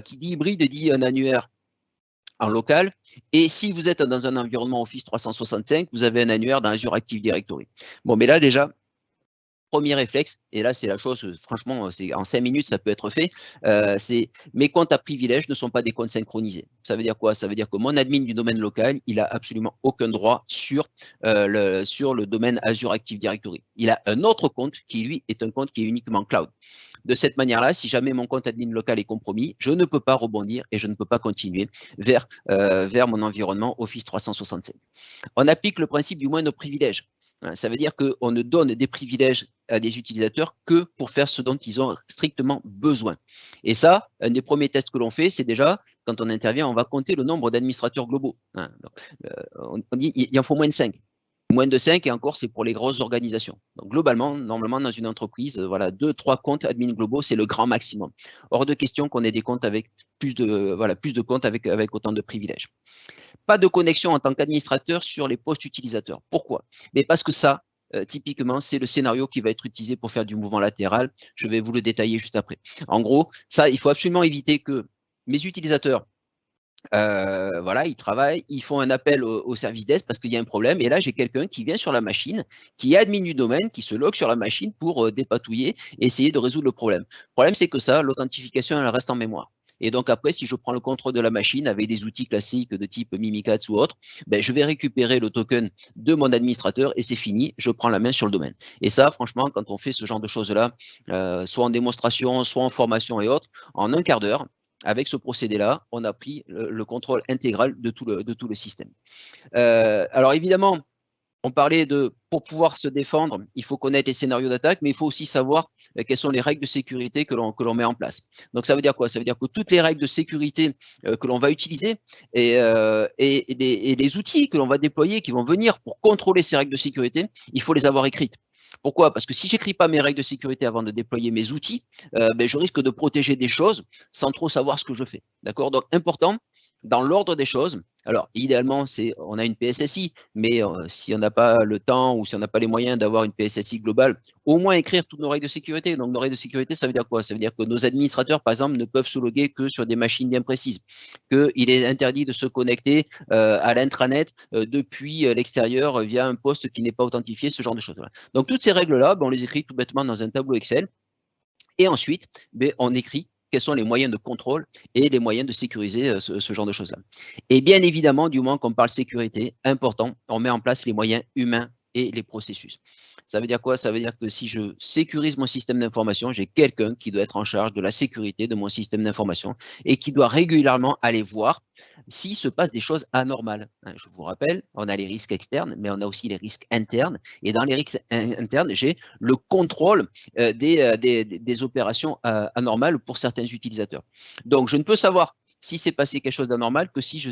Qui dit hybride dit un annuaire en local. Et si vous êtes dans un environnement Office 365, vous avez un annuaire dans Azure Active Directory. Bon, mais là déjà, premier réflexe, et là c'est la chose, franchement, c'est en 5 minutes ça peut être fait, c'est mes comptes à privilèges ne sont pas des comptes synchronisés. Ça veut dire quoi? Ça veut dire que mon admin du domaine local, il a absolument aucun droit sur le domaine Azure Active Directory. Il a un autre compte qui lui est un compte qui est uniquement cloud. De cette manière-là, si jamais mon compte admin local est compromis, je ne peux pas rebondir et je ne peux pas continuer vers mon environnement Office 365. On applique le principe du moindre privilège. Ça veut dire qu'on ne donne des privilèges à des utilisateurs que pour faire ce dont ils ont strictement besoin. Et ça, un des premiers tests que l'on fait, c'est déjà, quand on intervient, on va compter le nombre d'administrateurs globaux. On dit il en faut moins de 5. Moins de 5, et encore, c'est pour les grosses organisations. Donc, globalement, normalement, dans une entreprise, 2-3 comptes admin globaux, c'est le grand maximum. Hors de question qu'on ait des comptes avec plus de comptes avec autant de privilèges. Pas de connexion en tant qu'administrateur sur les postes utilisateurs. Pourquoi? Mais parce que ça, typiquement, c'est le scénario qui va être utilisé pour faire du mouvement latéral. Je vais vous le détailler juste après. En gros, ça, il faut absolument éviter que mes utilisateurs, ils travaillent, ils font un appel au service desk parce qu'il y a un problème. Et là, j'ai quelqu'un qui vient sur la machine, qui est admin du domaine, qui se log sur la machine pour dépatouiller et essayer de résoudre le problème. Le problème, c'est que ça, l'authentification, elle reste en mémoire. Et donc après, si je prends le contrôle de la machine avec des outils classiques de type Mimikatz ou autre, je vais récupérer le token de mon administrateur et c'est fini, je prends la main sur le domaine. Et ça, franchement, quand on fait ce genre de choses-là, soit en démonstration, soit en formation et autres, en un quart d'heure, avec ce procédé-là, on a pris le contrôle intégral de tout le système. Alors évidemment, On parlait pour pouvoir se défendre, il faut connaître les scénarios d'attaque, mais il faut aussi savoir quelles sont les règles de sécurité que l'on met en place. Donc, ça veut dire quoi? Ça veut dire que toutes les règles de sécurité que l'on va utiliser et les outils que l'on va déployer, qui vont venir pour contrôler ces règles de sécurité, il faut les avoir écrites. Pourquoi? Parce que si j'écris pas mes règles de sécurité avant de déployer mes outils, je risque de protéger des choses sans trop savoir ce que je fais. D'accord? Donc, important, dans l'ordre des choses. Alors, idéalement, on a une PSSI, mais si on n'a pas le temps ou si on n'a pas les moyens d'avoir une PSSI globale, au moins écrire toutes nos règles de sécurité. Donc, nos règles de sécurité, ça veut dire quoi? Ça veut dire que nos administrateurs, par exemple, ne peuvent se loguer que sur des machines bien précises, qu'il est interdit de se connecter à l'intranet depuis l'extérieur via un poste qui n'est pas authentifié, ce genre de choses. Voilà. Donc, toutes ces règles-là, on les écrit tout bêtement dans un tableau Excel. Et ensuite, on écrit quels sont les moyens de contrôle et les moyens de sécuriser ce genre de choses-là. Et bien évidemment, du moment qu'on parle sécurité, important, on met en place les moyens humains et les processus. Ça veut dire quoi? Ça veut dire que si je sécurise mon système d'information, j'ai quelqu'un qui doit être en charge de la sécurité de mon système d'information et qui doit régulièrement aller voir s'il se passe des choses anormales. Je vous rappelle, on a les risques externes, mais on a aussi les risques internes. Et dans les risques internes, j'ai le contrôle des opérations anormales pour certains utilisateurs. Donc, je ne peux savoir si c'est passé quelque chose d'anormal que si je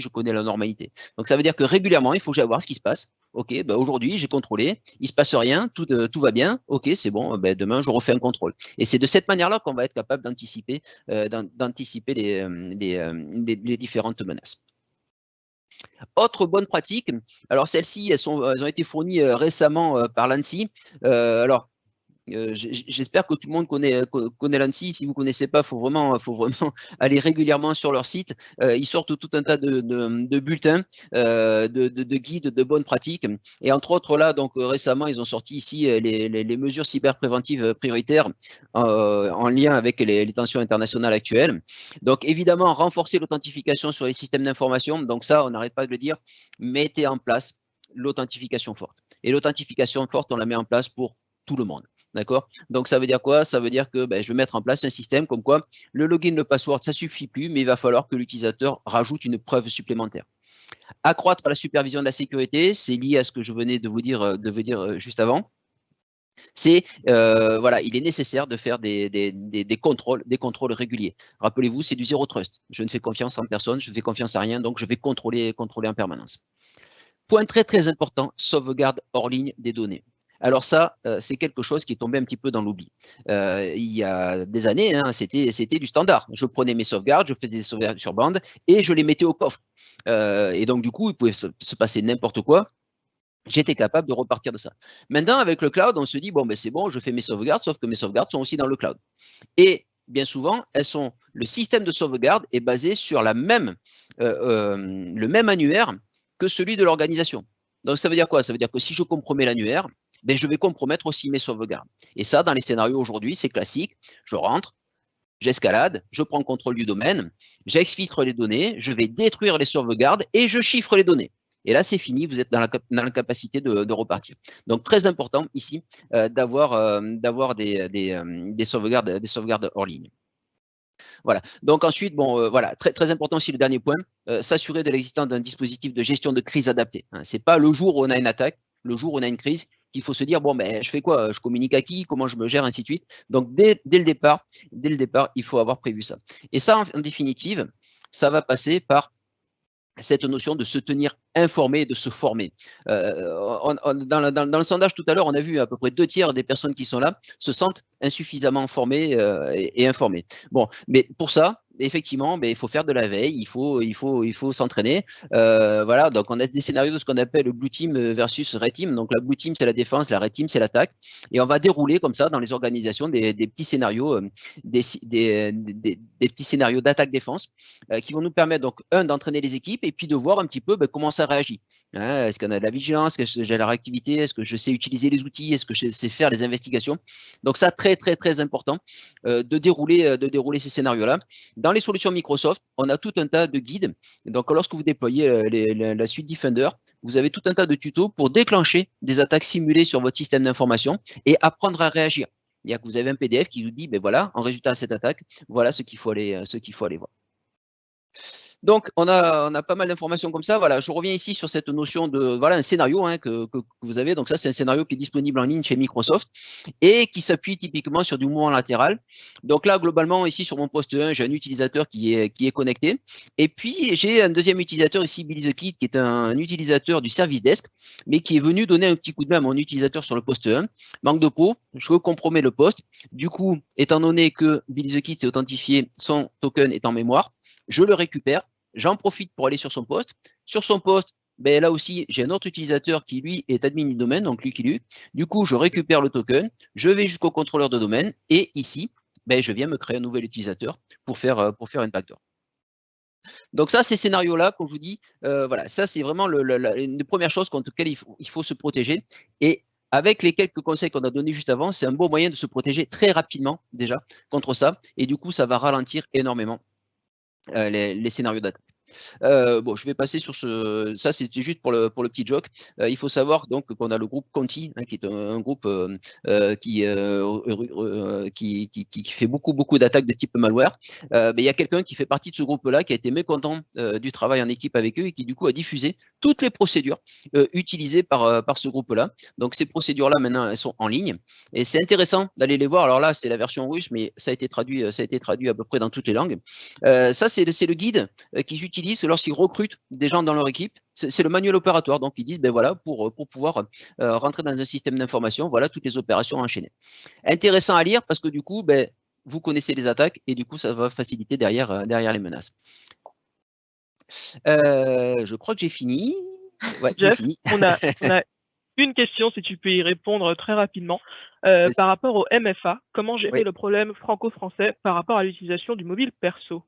connais la normalité. Donc, ça veut dire que régulièrement, il faut que j'aille voir ce qui se passe. Ok, aujourd'hui, j'ai contrôlé, il ne se passe rien, tout va bien. Ok, c'est bon, demain, je refais un contrôle. Et c'est de cette manière-là qu'on va être capable d'anticiper les différentes menaces. Autre bonne pratique, alors celles-ci, elles ont été fournies récemment par l'ANSSI. Alors, j'espère que tout le monde connaît l'ANSSI. Si vous ne connaissez pas, il faut vraiment aller régulièrement sur leur site. Ils sortent tout un tas de bulletins, de guides, de bonnes pratiques. Et entre autres, là, donc récemment, ils ont sorti ici les mesures cyberpréventives prioritaires en lien avec les tensions internationales actuelles. Donc, évidemment, renforcer l'authentification sur les systèmes d'information. Donc ça, on n'arrête pas de le dire. Mettez en place l'authentification forte. Et l'authentification forte, on la met en place pour tout le monde. D'accord? Donc, ça veut dire quoi? Ça veut dire que je vais mettre en place un système comme quoi le login, le password, ça ne suffit plus, mais il va falloir que l'utilisateur rajoute une preuve supplémentaire. Accroître la supervision de la sécurité, c'est lié à ce que je venais de vous dire juste avant. C'est voilà, il est nécessaire de faire des contrôles réguliers. Rappelez-vous, c'est du zéro trust. Je ne fais confiance en personne, je ne fais confiance à rien, donc je vais contrôler en permanence. Point très très important, sauvegarde hors ligne des données. Alors ça, c'est quelque chose qui est tombé un petit peu dans l'oubli. Il y a des années, c'était du standard. Je prenais mes sauvegardes, je faisais des sauvegardes sur bande et je les mettais au coffre. Et donc, du coup, il pouvait se passer n'importe quoi. J'étais capable de repartir de ça. Maintenant, avec le cloud, on se dit, bon, c'est bon, je fais mes sauvegardes, sauf que mes sauvegardes sont aussi dans le cloud. Et bien souvent, le système de sauvegarde est basé sur le même annuaire que celui de l'organisation. Donc, ça veut dire quoi? Ça veut dire que si je compromets l'annuaire, je vais compromettre aussi mes sauvegardes. Et ça, dans les scénarios aujourd'hui, c'est classique. Je rentre, j'escalade, je prends contrôle du domaine, j'exfiltre les données, je vais détruire les sauvegardes et je chiffre les données. Et là, c'est fini, vous êtes dans l'incapacité de repartir. Donc, très important ici d'avoir des sauvegardes hors ligne. Voilà. Donc ensuite, voilà, très, très important aussi le dernier point, s'assurer de l'existence d'un dispositif de gestion de crise adapté. Ce n'est pas le jour où on a une attaque, le jour où on a une crise, qu'il faut se dire, je fais quoi? Je communique à qui? Comment je me gère, ainsi de suite. Donc, dès le départ, il faut avoir prévu ça. Et ça, en définitive, ça va passer par cette notion de se tenir informé, de se former. Dans le sondage tout à l'heure, on a vu à peu près 2/3 des personnes qui sont là se sentent insuffisamment formées et informées. Bon, mais pour ça, effectivement, il faut faire de la veille, il faut s'entraîner. Voilà, donc on a des scénarios de ce qu'on appelle le Blue Team versus Red Team. Donc la Blue Team, c'est la défense, la Red Team, c'est l'attaque. Et on va dérouler comme ça dans les organisations des petits scénarios, des petits scénarios d'attaque-défense qui vont nous permettre donc, d'entraîner les équipes et puis de voir un petit peu comment ça réagit. Est-ce qu'on a de la vigilance? Est-ce que j'ai la réactivité? Est-ce que je sais utiliser les outils? Est-ce que je sais faire les investigations? Donc ça, très, très, très important de dérouler ces scénarios-là. Dans les solutions Microsoft, on a tout un tas de guides. Donc lorsque vous déployez la suite Defender, vous avez tout un tas de tutos pour déclencher des attaques simulées sur votre système d'information et apprendre à réagir. C'est-à-dire que vous avez un PDF qui vous dit, voilà, en résultat de cette attaque, voilà ce qu'il faut aller voir. Donc, on a pas mal d'informations comme ça. Voilà, je reviens ici sur cette notion de voilà un scénario que vous avez. Donc ça, c'est un scénario qui est disponible en ligne chez Microsoft et qui s'appuie typiquement sur du mouvement latéral. Donc là, globalement, ici sur mon poste 1, j'ai un utilisateur qui est connecté. Et puis, j'ai un deuxième utilisateur ici, Billy the Kid, qui est un utilisateur du service desk, mais qui est venu donner un petit coup de main à mon utilisateur sur le poste 1. Manque de peau, je compromets le poste. Du coup, étant donné que Billy the Kid s'est authentifié, son token est en mémoire, je le récupère. J'en profite pour aller sur son poste. Sur son poste, ben là aussi, j'ai un autre utilisateur qui, lui, est admin du domaine, donc lui qui lui. Du coup, je récupère le token, je vais jusqu'au contrôleur de domaine, et ici, ben, je viens me créer un nouvel utilisateur pour faire une backdoor. Donc ça, ces scénarios-là, comme je vous dis, voilà, ça c'est vraiment une première chose contre laquelle il faut se protéger. Et avec les quelques conseils qu'on a donnés juste avant, c'est un bon moyen de se protéger très rapidement déjà contre ça. Et du coup, ça va ralentir énormément les scénarios d'attaque. Bon, je vais passer sur ce. Ça, c'était juste pour le petit joke. Il faut savoir donc qu'on a le groupe Conti, qui est un groupe qui fait beaucoup d'attaques de type malware. Mais il y a quelqu'un qui fait partie de ce groupe-là qui a été mécontent du travail en équipe avec eux et qui du coup a diffusé toutes les procédures utilisées par ce groupe-là. Donc ces procédures-là maintenant elles sont en ligne et c'est intéressant d'aller les voir. Alors là, c'est la version russe, mais ça a été traduit à peu près dans toutes les langues. Ça, c'est le guide qu'ils utilisent lorsqu'ils recrutent des gens dans leur équipe. C'est le manuel opératoire. Donc, ils disent, ben voilà, pour pouvoir rentrer dans un système d'information, voilà toutes les opérations enchaînées. Intéressant à lire parce que du coup, ben, vous connaissez les attaques et du coup, ça va faciliter derrière les menaces. Je crois que j'ai fini. Ouais, Jeff, fini. on a une question, si tu peux y répondre très rapidement. Par rapport au MFA, comment gérer le problème franco-français par rapport à l'utilisation du mobile perso?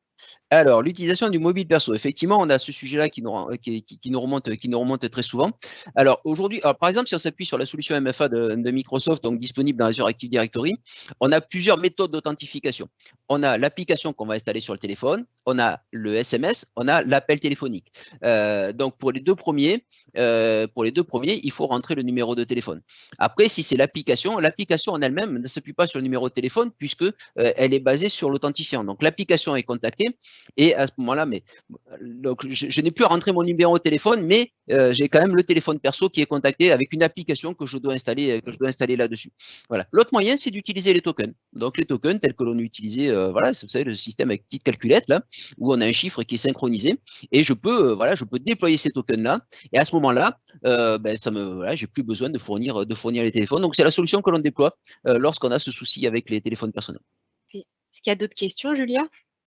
Alors, l'utilisation du mobile perso, effectivement, on a ce sujet-là qui nous remonte très souvent. Alors, aujourd'hui, par exemple, si on s'appuie sur la solution MFA de Microsoft, donc disponible dans Azure Active Directory, on a plusieurs méthodes d'authentification. On a l'application qu'on va installer sur le téléphone, on a le SMS, on a l'appel téléphonique. Donc, pour les deux premiers, il faut rentrer le numéro de téléphone. Après, si c'est l'application en elle-même ne s'appuie pas sur le numéro de téléphone puisque elle est basée sur l'authentifiant. Donc, l'application est contactée. Et à ce moment-là, donc je n'ai plus à rentrer mon numéro au téléphone, mais j'ai quand même le téléphone perso qui est contacté avec une application que je dois installer là-dessus. Voilà. L'autre moyen, c'est d'utiliser les tokens. Donc les tokens tels que l'on utilisait, voilà, vous savez, le système avec petite calculette là, où on a un chiffre qui est synchronisé, et je peux déployer ces tokens-là. Et à ce moment-là, j'ai plus besoin de fournir les téléphones. Donc c'est la solution que l'on déploie lorsqu'on a ce souci avec les téléphones personnels. Est-ce qu'il y a d'autres questions, Julia?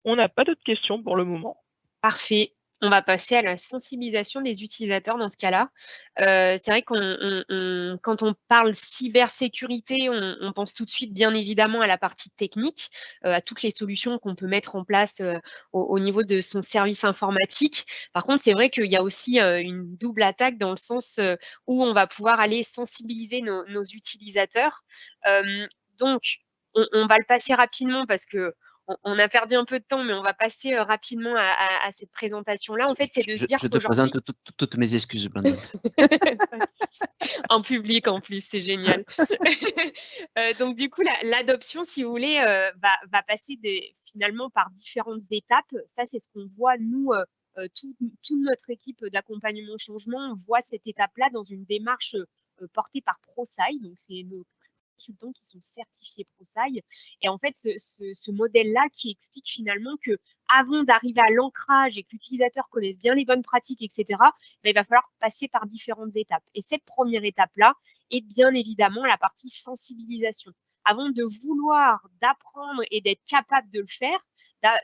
On n'a pas d'autres questions pour le moment. Parfait. On va passer à la sensibilisation des utilisateurs dans ce cas-là. C'est vrai quand on parle cybersécurité, on pense tout de suite bien évidemment à la partie technique, à toutes les solutions qu'on peut mettre en place au niveau de son service informatique. Par contre, c'est vrai qu'il y a aussi une double attaque dans le sens où on va pouvoir aller sensibiliser nos utilisateurs. Donc, on va le passer rapidement parce que on a perdu un peu de temps, mais on va passer rapidement à cette présentation-là. En fait, c'est de se dire qu'aujourd'hui… Je te présente toutes mes excuses, Blandine. En public, en plus, c'est génial. Donc, du coup, l'adoption, si vous voulez, va passer finalement par différentes étapes. Ça, c'est ce qu'on voit, nous, toute notre équipe d'accompagnement au changement, on voit cette étape-là dans une démarche portée par ProSci. Donc, c'est nos consultants qui sont certifiés ProSci. Et en fait, ce modèle-là qui explique finalement que avant d'arriver à l'ancrage et que l'utilisateur connaisse bien les bonnes pratiques, etc., il va falloir passer par différentes étapes. Et cette première étape-là est bien évidemment la partie sensibilisation. Avant de vouloir, d'apprendre et d'être capable de le faire,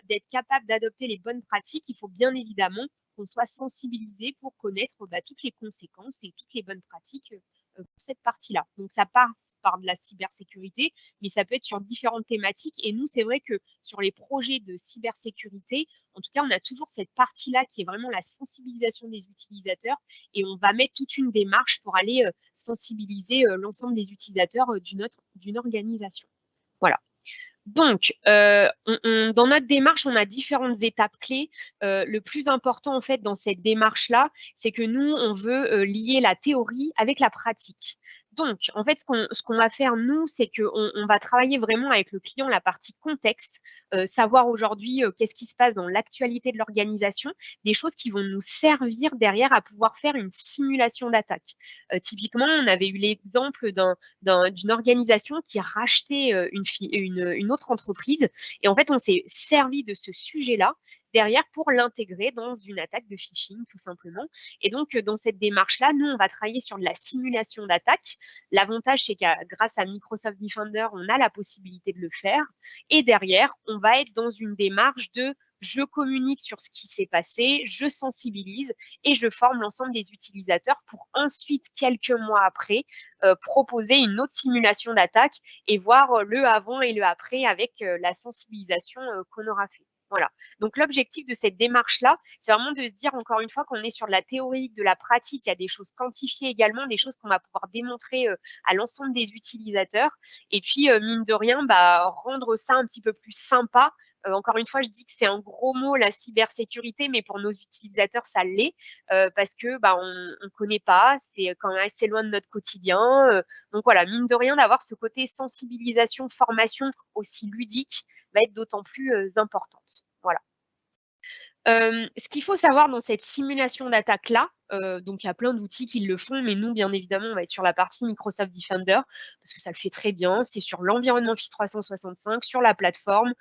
d'être capable d'adopter les bonnes pratiques, il faut bien évidemment qu'on soit sensibilisé pour connaître toutes les conséquences et toutes les bonnes pratiques pour cette partie-là. Donc, ça passe par de la cybersécurité, mais ça peut être sur différentes thématiques. Et nous, c'est vrai que sur les projets de cybersécurité, en tout cas, on a toujours cette partie-là qui est vraiment la sensibilisation des utilisateurs et on va mettre toute une démarche pour aller sensibiliser l'ensemble des utilisateurs d'une organisation. Voilà. Donc, dans notre démarche, on a différentes étapes clés. Le plus important, en fait, dans cette démarche-là, c'est que nous, on veut lier la théorie avec la pratique. Donc, en fait, ce qu'on va faire, nous, c'est qu'on va travailler vraiment avec le client la partie contexte, savoir aujourd'hui qu'est-ce qui se passe dans l'actualité de l'organisation, des choses qui vont nous servir derrière à pouvoir faire une simulation d'attaque. Typiquement, on avait eu l'exemple d'une organisation qui rachetait une autre entreprise. Et en fait, on s'est servi de ce sujet-là derrière pour l'intégrer dans une attaque de phishing, tout simplement. Et donc, dans cette démarche-là, nous, on va travailler sur de la simulation d'attaque. L'avantage, c'est que grâce à Microsoft Defender, on a la possibilité de le faire. Et derrière, on va être dans une démarche de je communique sur ce qui s'est passé, je sensibilise et je forme l'ensemble des utilisateurs pour ensuite, quelques mois après, proposer une autre simulation d'attaque et voir le avant et le après avec la sensibilisation qu'on aura fait. Voilà. Donc, l'objectif de cette démarche-là, c'est vraiment de se dire, encore une fois, qu'on est sur de la théorique, de la pratique. Il y a des choses quantifiées également, des choses qu'on va pouvoir démontrer à l'ensemble des utilisateurs. Et puis, mine de rien, rendre ça un petit peu plus sympa. Encore une fois, je dis que c'est un gros mot, la cybersécurité, mais pour nos utilisateurs, ça l'est, parce que on ne connaît pas, c'est quand même assez loin de notre quotidien. Donc voilà, mine de rien, d'avoir ce côté sensibilisation, formation aussi ludique va être d'autant plus importante. Voilà. Ce qu'il faut savoir dans cette simulation d'attaque-là, donc il y a plein d'outils qui le font, mais nous, bien évidemment, on va être sur la partie Microsoft Defender, parce que ça le fait très bien. C'est sur l'environnement Office 365, sur la plateforme,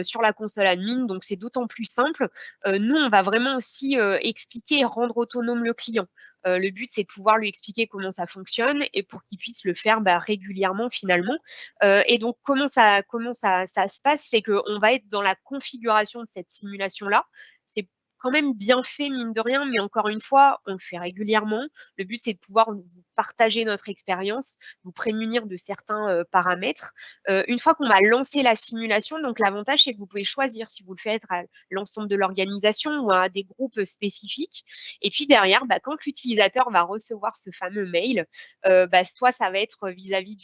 sur la console admin, donc c'est d'autant plus simple. Nous, on va vraiment aussi expliquer et rendre autonome le client. Le but, c'est de pouvoir lui expliquer comment ça fonctionne et pour qu'il puisse le faire régulièrement finalement. Et donc, comment ça se passe, c'est qu'on va être dans la configuration de cette simulation-là. C'est quand même bien fait, mine de rien, mais encore une fois, on le fait régulièrement. Le but, c'est de pouvoir vous partager notre expérience, vous prémunir de certains paramètres. Une fois qu'on va lancer la simulation, donc l'avantage, c'est que vous pouvez choisir si vous le faites à l'ensemble de l'organisation ou à des groupes spécifiques. Et puis derrière, quand l'utilisateur va recevoir ce fameux mail, soit ça va être vis-à-vis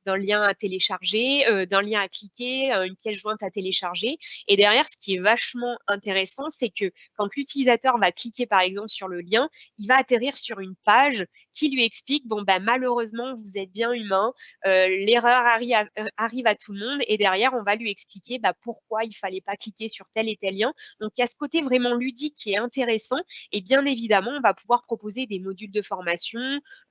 d'un lien à télécharger, d'un lien à cliquer, une pièce jointe à télécharger. Et derrière, ce qui est vachement intéressant, c'est que quand l'utilisateur va cliquer, par exemple, sur le lien, il va atterrir sur une page qui lui explique, malheureusement, vous êtes bien humain, l'erreur arrive à tout le monde. Et derrière, on va lui expliquer pourquoi il ne fallait pas cliquer sur tel et tel lien. Donc, il y a ce côté vraiment ludique qui est intéressant. Et bien évidemment, on va pouvoir proposer des modules de formation,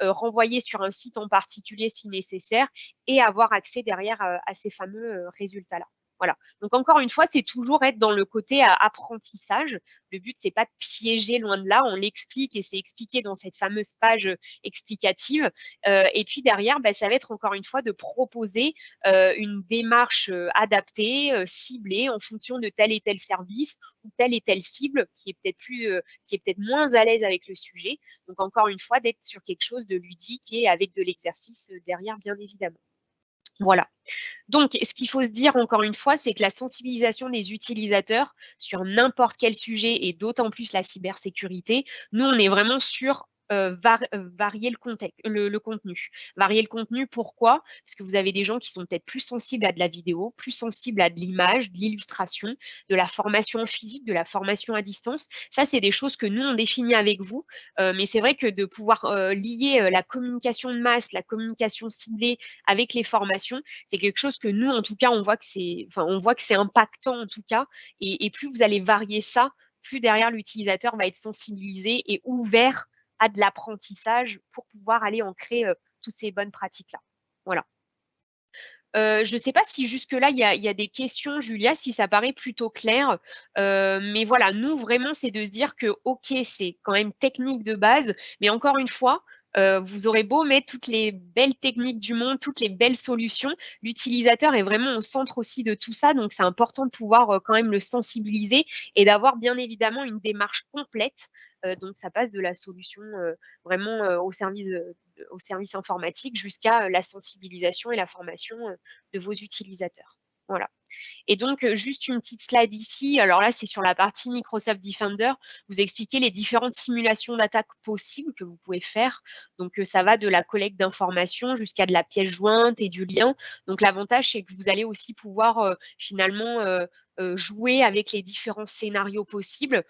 renvoyer sur un site en particulier si nécessaire et avoir accès derrière à ces fameux résultats-là. Voilà. Donc, encore une fois, c'est toujours être dans le côté apprentissage. Le but, c'est pas de piéger, loin de là. On l'explique et c'est expliqué dans cette fameuse page explicative. Et puis derrière, ça va être encore une fois de proposer une démarche adaptée, ciblée en fonction de tel et tel service ou telle et telle cible qui est peut-être moins à l'aise avec le sujet. Donc, encore une fois, d'être sur quelque chose de ludique et avec de l'exercice derrière, bien évidemment. Voilà. Donc, ce qu'il faut se dire, encore une fois, c'est que la sensibilisation des utilisateurs sur n'importe quel sujet et d'autant plus la cybersécurité, nous, on est vraiment sur varier le contenu. Varier le contenu, pourquoi? Parce que vous avez des gens qui sont peut-être plus sensibles à de la vidéo, plus sensibles à de l'image, de l'illustration, de la formation physique, de la formation à distance. Ça, c'est des choses que nous, on définit avec vous. Mais c'est vrai que de pouvoir lier la communication de masse, la communication ciblée avec les formations, c'est quelque chose que nous, en tout cas, on voit que c'est impactant, en tout cas. Et plus vous allez varier ça, plus derrière l'utilisateur va être sensibilisé et ouvert à de l'apprentissage pour pouvoir aller ancrer toutes ces bonnes pratiques-là. Voilà. Je ne sais pas si jusque-là, il y a des questions, Julia, si ça paraît plutôt clair. Mais voilà, nous, vraiment, c'est de se dire que, OK, c'est quand même technique de base, mais encore une fois, vous aurez beau mettre toutes les belles techniques du monde, toutes les belles solutions, l'utilisateur est vraiment au centre aussi de tout ça, donc c'est important de pouvoir quand même le sensibiliser et d'avoir bien évidemment une démarche complète. Donc ça passe de la solution vraiment au service informatique jusqu'à la sensibilisation et la formation de vos utilisateurs. Voilà. Et donc, juste une petite slide ici. Alors là, c'est sur la partie Microsoft Defender. Vous expliquez les différentes simulations d'attaque possibles que vous pouvez faire. Donc, ça va de la collecte d'informations jusqu'à de la pièce jointe et du lien. Donc, l'avantage, c'est que vous allez aussi pouvoir finalement jouer avec les différents scénarios possibles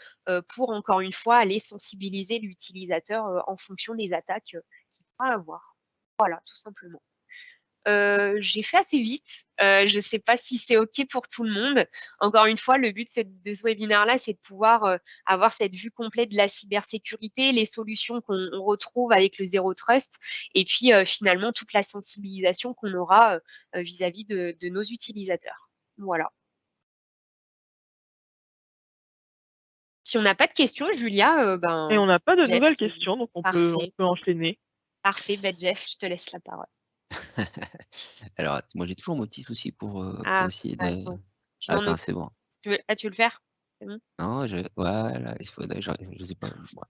pour, encore une fois, aller sensibiliser l'utilisateur en fonction des attaques qu'il pourra avoir. Voilà, tout simplement. J'ai fait assez vite. Je ne sais pas si c'est OK pour tout le monde. Encore une fois, le but de ce webinaire-là, c'est de pouvoir avoir cette vue complète de la cybersécurité, les solutions qu'on retrouve avec le Zero Trust, et puis finalement toute la sensibilisation qu'on aura vis-à-vis de nos utilisateurs. Voilà. Si on n'a pas de questions, Julia, ben. Et on n'a pas de Jeff, nouvelles questions, donc on peut enchaîner. Parfait, ben Jeff, je te laisse la parole. Alors, moi, j'ai toujours mon petit souci pour essayer de. Bon. Attends, c'est bon. Tu veux le faire? C'est bon? Non, voilà, il faut. Je sais pas. Ouais.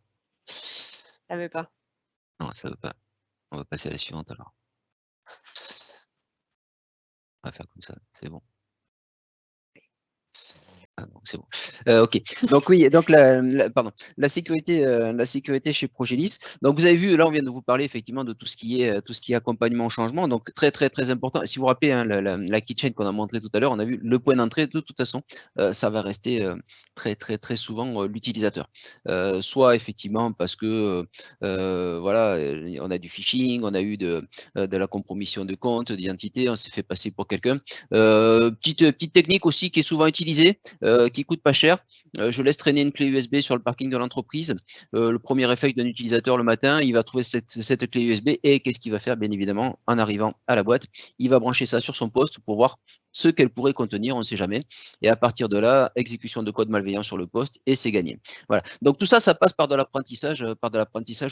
Ça veut pas. Non, ça veut pas. On va passer à la suivante alors. On va faire comme ça, c'est bon. Ah, donc c'est bon. Ok. Donc oui, donc la sécurité chez Progelis. Donc vous avez vu, là on vient de vous parler effectivement de tout ce qui est accompagnement au changement. Donc très très très important. Si vous vous rappelez hein, la keychain qu'on a montré tout à l'heure, on a vu le point d'entrée. De toute façon, ça va rester très très très souvent l'utilisateur. Soit effectivement parce que voilà, on a du phishing, on a eu de la compromission de compte, d'identité, on s'est fait passer pour quelqu'un. Petite technique aussi qui est souvent utilisée. Qui coûte pas cher. Je laisse traîner une clé USB sur le parking de l'entreprise. Le premier réflexe d'un utilisateur le matin, il va trouver cette clé USB et qu'est-ce qu'il va faire? Bien évidemment, en arrivant à la boîte, il va brancher ça sur son poste pour voir ce qu'elle pourrait contenir, on ne sait jamais. Et à partir de là, exécution de code malveillant sur le poste et c'est gagné. Voilà. Donc tout ça, ça passe par de l'apprentissage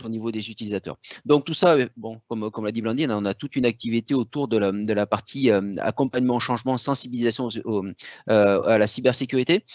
au niveau des utilisateurs. Donc tout ça, bon, comme l'a dit Blandine, on a toute une activité autour de la partie accompagnement au changement, sensibilisation à la cybersécurité.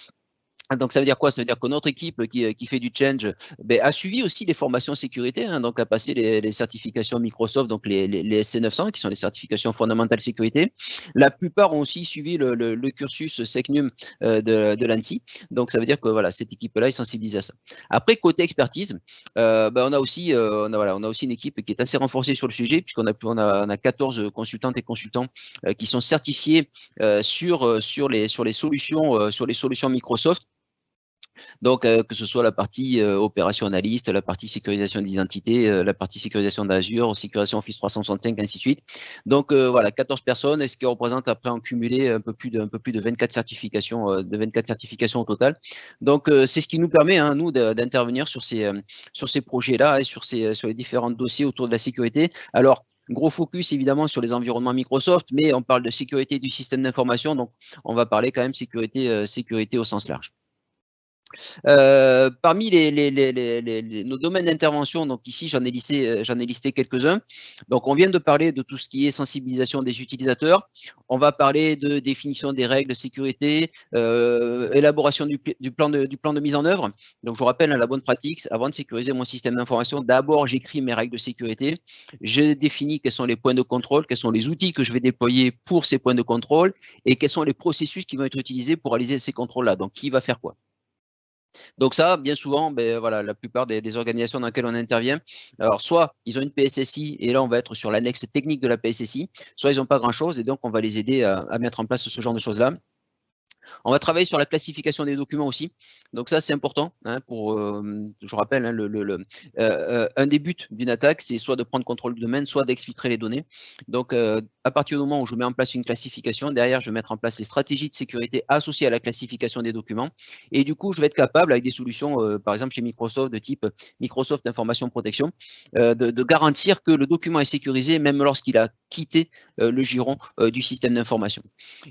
Donc ça veut dire quoi? Ça veut dire que notre équipe qui fait du change a suivi aussi les formations sécurité, hein, donc a passé les certifications Microsoft, donc les SC900 qui sont les certifications fondamentales sécurité. La plupart ont aussi suivi le cursus SecNum de l'ANSSI. Donc ça veut dire que voilà, cette équipe-là est sensibilisée à ça. Après côté expertise, on a aussi une équipe qui est assez renforcée sur le sujet puisqu'on a 14 consultantes et consultants qui sont certifiés sur les solutions Microsoft. Donc, que ce soit la partie opérationnaliste, la partie sécurisation d'identité, la partie sécurisation d'Azure, sécurisation Office 365, ainsi de suite. Donc, voilà, 14 personnes, ce qui représente après en cumulé un peu plus de 24 certifications, au total. Donc, c'est ce qui nous permet, hein, nous, d'intervenir sur ces projets-là et sur les différents dossiers autour de la sécurité. Alors, gros focus évidemment sur les environnements Microsoft, mais on parle de sécurité du système d'information, donc on va parler quand même sécurité au sens large. Parmi nos domaines d'intervention, donc ici j'en ai listé quelques-uns. Donc on vient de parler de tout ce qui est sensibilisation des utilisateurs. On va parler de définition des règles de sécurité, élaboration du plan de mise en œuvre. Donc je vous rappelle, hein, la bonne pratique, avant de sécuriser mon système d'information, d'abord j'écris mes règles de sécurité. Je définis quels sont les points de contrôle, quels sont les outils que je vais déployer pour ces points de contrôle et quels sont les processus qui vont être utilisés pour réaliser ces contrôles-là. Donc qui va faire quoi? Donc ça, bien souvent, voilà, la plupart des organisations dans lesquelles on intervient, alors soit ils ont une PSSI et là on va être sur l'annexe technique de la PSSI, soit ils n'ont pas grand-chose et donc on va les aider à mettre en place ce genre de choses-là. On va travailler sur la classification des documents aussi. Donc ça, c'est important. Hein, je rappelle, hein, un des buts d'une attaque, c'est soit de prendre contrôle du domaine, soit d'exfiltrer les données. Donc, à partir du moment où je mets en place une classification, derrière, je vais mettre en place les stratégies de sécurité associées à la classification des documents. Et du coup, je vais être capable, avec des solutions, par exemple chez Microsoft, de type Microsoft Information Protection, de garantir que le document est sécurisé, même lorsqu'il a quitté le giron du système d'information.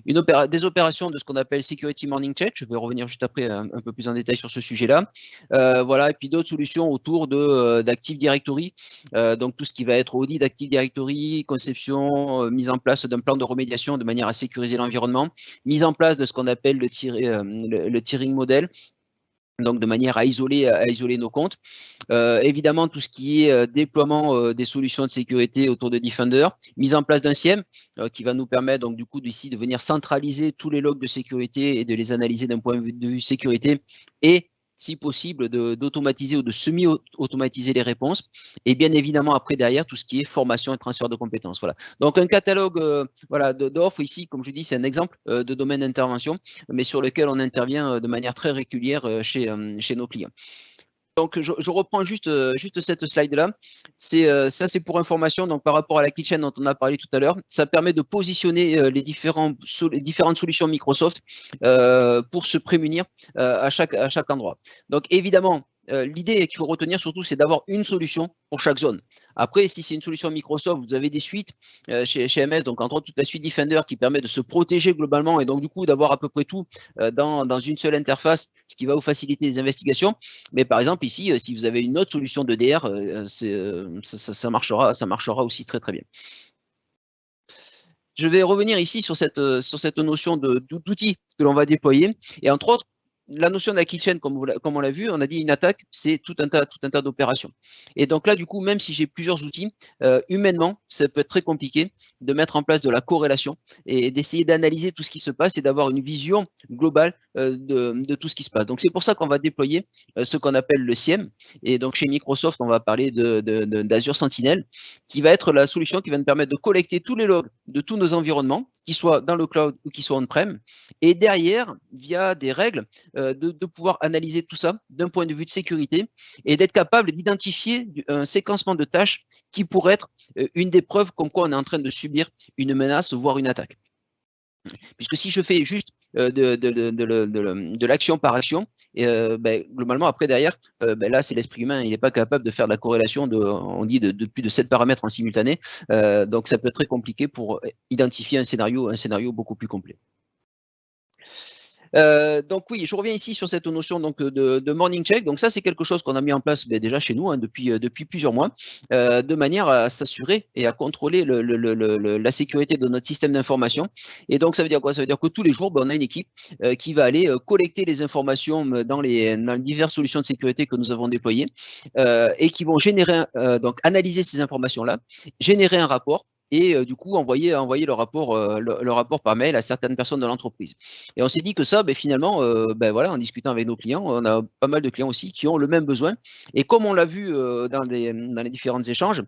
Des opérations de ce qu'on appelle Security Morning Check, je vais revenir juste après un peu plus en détail sur ce sujet-là. Voilà, et puis d'autres solutions autour d'Active Directory, donc tout ce qui va être audit d'Active Directory, conception, mise en place d'un plan de remédiation de manière à sécuriser l'environnement, mise en place de ce qu'on appelle le tiering model, donc de manière à isoler nos comptes. Évidemment, tout ce qui est déploiement des solutions de sécurité autour de Defender, mise en place d'un SIEM qui va nous permettre donc du coup d'ici de venir centraliser tous les logs de sécurité et de les analyser d'un point de vue sécurité et si possible d'automatiser ou de semi-automatiser les réponses et bien évidemment après derrière tout ce qui est formation et transfert de compétences. Voilà. Donc un catalogue voilà, d'offres ici, comme je dis, c'est un exemple de domaine d'intervention mais sur lequel on intervient de manière très régulière chez nos clients. Donc, je reprends juste cette slide-là. Ça, c'est pour information. Donc, par rapport à la keychain dont on a parlé tout à l'heure, ça permet de positionner les différentes solutions Microsoft pour se prémunir à chaque endroit. Donc, évidemment, l'idée qu'il faut retenir surtout, c'est d'avoir une solution pour chaque zone. Après, si c'est une solution Microsoft, vous avez des suites chez MS, donc entre autres toute la suite Defender qui permet de se protéger globalement et donc du coup d'avoir à peu près tout dans une seule interface, ce qui va vous faciliter les investigations. Mais par exemple ici, si vous avez une autre solution de DR, ça marchera aussi très très bien. Je vais revenir ici sur cette notion d'outils que l'on va déployer et entre autres, la notion de la keychain, comme on l'a vu, on a dit une attaque, c'est tout un tas d'opérations. Et donc là, du coup, même si j'ai plusieurs outils, humainement, ça peut être très compliqué de mettre en place de la corrélation et d'essayer d'analyser tout ce qui se passe et d'avoir une vision globale de tout ce qui se passe. Donc c'est pour ça qu'on va déployer ce qu'on appelle le SIEM. Et donc chez Microsoft, on va parler d'Azure Sentinel, qui va être la solution qui va nous permettre de collecter tous les logs de tous nos environnements, qu'ils soient dans le cloud ou qu'ils soient on-prem, et derrière, via des règles, de pouvoir analyser tout ça d'un point de vue de sécurité et d'être capable d'identifier un séquencement de tâches qui pourrait être une des preuves comme quoi on est en train de subir une menace, voire une attaque. Puisque si je fais juste de l'action par action, globalement, après, derrière, là, c'est l'esprit humain, il n'est pas capable de faire de la corrélation on dit de plus de 7 paramètres en simultané, donc ça peut être très compliqué pour identifier un scénario beaucoup plus complet. Donc oui, je reviens ici sur cette notion donc, de morning check. Donc ça, c'est quelque chose qu'on a mis en place déjà chez nous depuis plusieurs mois, de manière à s'assurer et à contrôler la sécurité de notre système d'information. Et donc ça veut dire quoi? Ça veut dire que tous les jours, on a une équipe qui va aller collecter les informations dans les diverses solutions de sécurité que nous avons déployées et qui vont générer, donc analyser ces informations-là, générer un rapport et du coup envoyer le rapport par mail à certaines personnes de l'entreprise. Et on s'est dit que ça, finalement, voilà, en discutant avec nos clients, on a pas mal de clients aussi qui ont le même besoin. Et comme on l'a vu dans les différents échanges,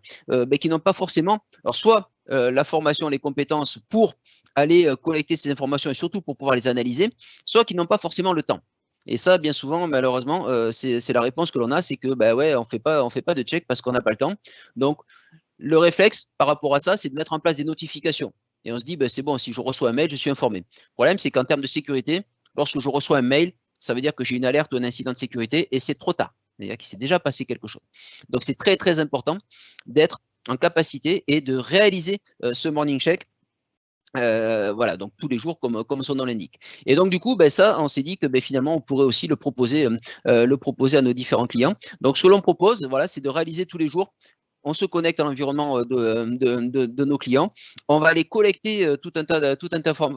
qui n'ont pas forcément, alors soit la formation, les compétences pour aller collecter ces informations et surtout pour pouvoir les analyser, soit qui n'ont pas forcément le temps. Et ça, bien souvent, malheureusement, c'est la réponse que l'on a, c'est que ouais, on fait pas de check parce qu'on n'a pas le temps. Donc, le réflexe par rapport à ça, c'est de mettre en place des notifications. Et on se dit, c'est bon, si je reçois un mail, je suis informé. Le problème, c'est qu'en termes de sécurité, lorsque je reçois un mail, ça veut dire que j'ai une alerte ou un incident de sécurité et c'est trop tard. C'est-à-dire qu'il s'est déjà passé quelque chose. Donc, c'est très, très important d'être en capacité et de réaliser ce morning check. Voilà, donc tous les jours comme son nom l'indique. Et donc du coup, ça, on s'est dit que finalement, on pourrait aussi le proposer à nos différents clients. Donc ce que l'on propose, voilà, c'est de réaliser tous les jours. On se connecte à l'environnement de nos clients. On va aller collecter tout un tas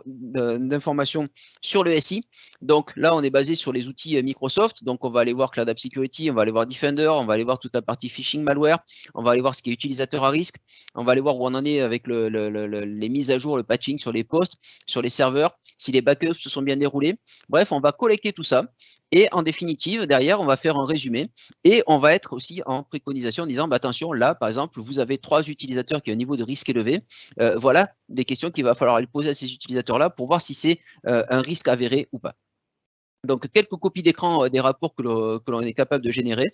d'informations sur le SI. Donc là, on est basé sur les outils Microsoft. Donc on va aller voir Cloud App Security, on va aller voir Defender, on va aller voir toute la partie phishing malware, on va aller voir ce qui est utilisateur à risque, on va aller voir où on en est avec les mises à jour, le patching sur les postes, sur les serveurs, si les backups se sont bien déroulés. Bref, on va collecter tout ça. Et en définitive, derrière, on va faire un résumé et on va être aussi en préconisation en disant, attention, là, par exemple, vous avez 3 utilisateurs qui ont un niveau de risque élevé. Voilà des questions qu'il va falloir aller poser à ces utilisateurs-là pour voir si c'est un risque avéré ou pas. Donc, quelques copies d'écran des rapports que l'on est capable de générer.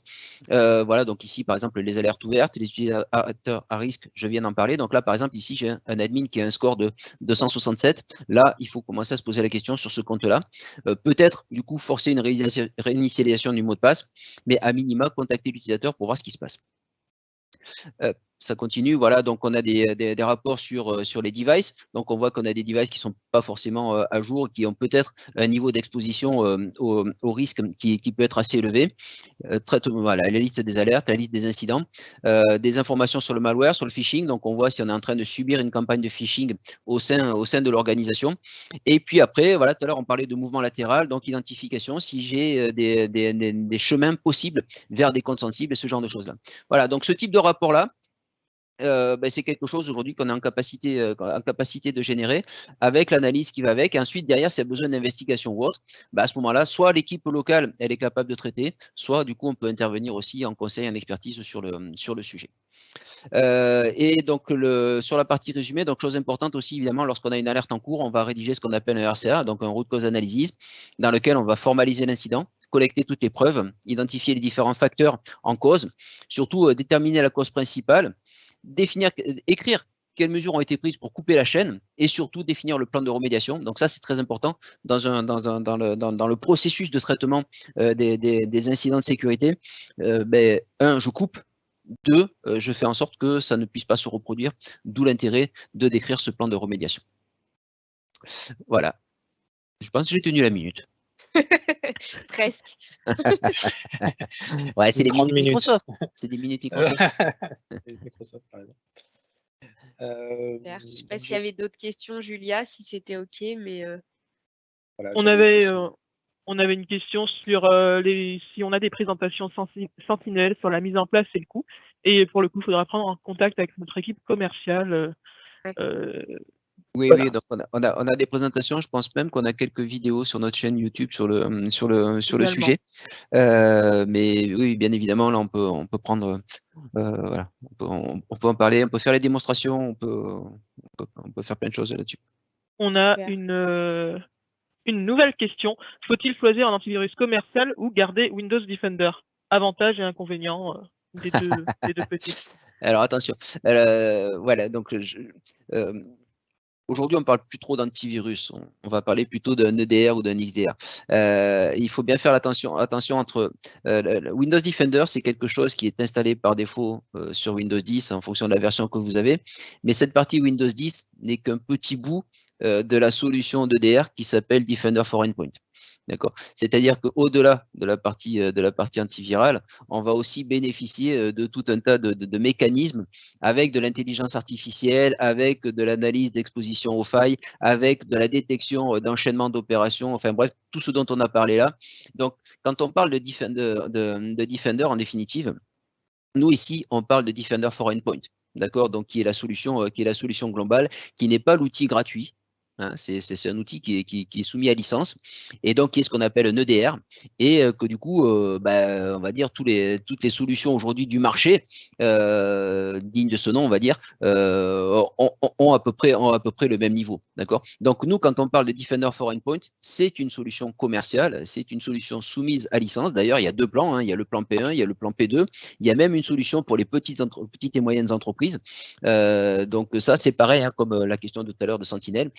Voilà, donc ici, par exemple, les alertes ouvertes, les utilisateurs à risque, je viens d'en parler. Donc là, par exemple, ici, j'ai un admin qui a un score de 267. Là, il faut commencer à se poser la question sur ce compte-là. Peut-être, du coup, forcer une réinitialisation du mot de passe, mais à minima, contacter l'utilisateur pour voir ce qui se passe. Ça continue, voilà, donc on a des rapports sur les devices, donc on voit qu'on a des devices qui ne sont pas forcément à jour, qui ont peut-être un niveau d'exposition au risque qui peut être assez élevé. Voilà, la liste des alertes, la liste des incidents, des informations sur le malware, sur le phishing, donc on voit si on est en train de subir une campagne de phishing au sein de l'organisation. Et puis après, voilà, tout à l'heure on parlait de mouvement latéral, donc identification, si j'ai des chemins possibles vers des comptes sensibles et ce genre de choses-là. Voilà, donc ce type de rapport-là, c'est quelque chose aujourd'hui qu'on est en capacité de générer avec l'analyse qui va avec. Et ensuite, derrière, s'il y a besoin d'investigation ou autre, à ce moment-là, soit l'équipe locale, elle est capable de traiter, soit du coup, on peut intervenir aussi en conseil, en expertise sur le sujet. Et donc, sur la partie résumé, donc chose importante aussi, évidemment, lorsqu'on a une alerte en cours, on va rédiger ce qu'on appelle un RCA, donc un root cause analysis, dans lequel on va formaliser l'incident, collecter toutes les preuves, identifier les différents facteurs en cause, surtout déterminer la cause principale, écrire quelles mesures ont été prises pour couper la chaîne et surtout définir le plan de remédiation. Donc ça, c'est très important dans le processus de traitement des incidents de sécurité. Je coupe. 2, je fais en sorte que ça ne puisse pas se reproduire, d'où l'intérêt de décrire ce plan de remédiation. Voilà. Je pense que j'ai tenu la minute. Presque. Ouais, c'est des minutes Microsoft. C'est des minutes Microsoft. Microsoft, par exemple. Je ne sais pas s'il y avait d'autres questions, Julia, si c'était OK, mais… Voilà, on avait une question sur si on a des présentations Sentinel sur la mise en place et le coût. Et pour le coup, il faudra prendre en contact avec notre équipe commerciale. Oui, Voilà. oui, donc on a des présentations. Je pense même qu'on a quelques vidéos sur notre chaîne YouTube sur le sujet. Mais oui, bien évidemment, là, on peut prendre, voilà, on peut en parler, on peut faire les démonstrations, on peut faire plein de choses là-dessus. On a une nouvelle question. Faut-il choisir un antivirus commercial ou garder Windows Defender? Avantages et inconvénients des deux petits. Alors attention. Voilà, donc aujourd'hui, on ne parle plus trop d'antivirus. On va parler plutôt d'un EDR ou d'un XDR. Il faut bien faire attention entre Windows Defender, c'est quelque chose qui est installé par défaut sur Windows 10 en fonction de la version que vous avez. Mais cette partie Windows 10 n'est qu'un petit bout de la solution d'EDR qui s'appelle Defender for Endpoint. D'accord. C'est-à-dire qu'au-delà de la partie antivirale, on va aussi bénéficier de tout un tas de mécanismes avec de l'intelligence artificielle, avec de l'analyse d'exposition aux failles, avec de la détection d'enchaînement d'opérations, enfin bref, tout ce dont on a parlé là. Donc, quand on parle de Defender en définitive, nous ici, on parle de Defender for Endpoint. D'accord, donc qui est la solution globale, qui n'est pas l'outil gratuit. Hein, c'est un outil qui est soumis à licence et donc qui est ce qu'on appelle un EDR et que du coup, on va dire toutes les solutions aujourd'hui du marché dignes de ce nom, on va dire, ont à peu près le même niveau. D'accord. Donc nous, quand on parle de Defender for Endpoint, c'est une solution commerciale, c'est une solution soumise à licence. D'ailleurs, il y a deux plans, hein, il y a le plan P1, il y a le plan P2. Il y a même une solution pour les petites et moyennes entreprises. Donc ça, c'est pareil, hein, comme la question de tout à l'heure de Sentinel.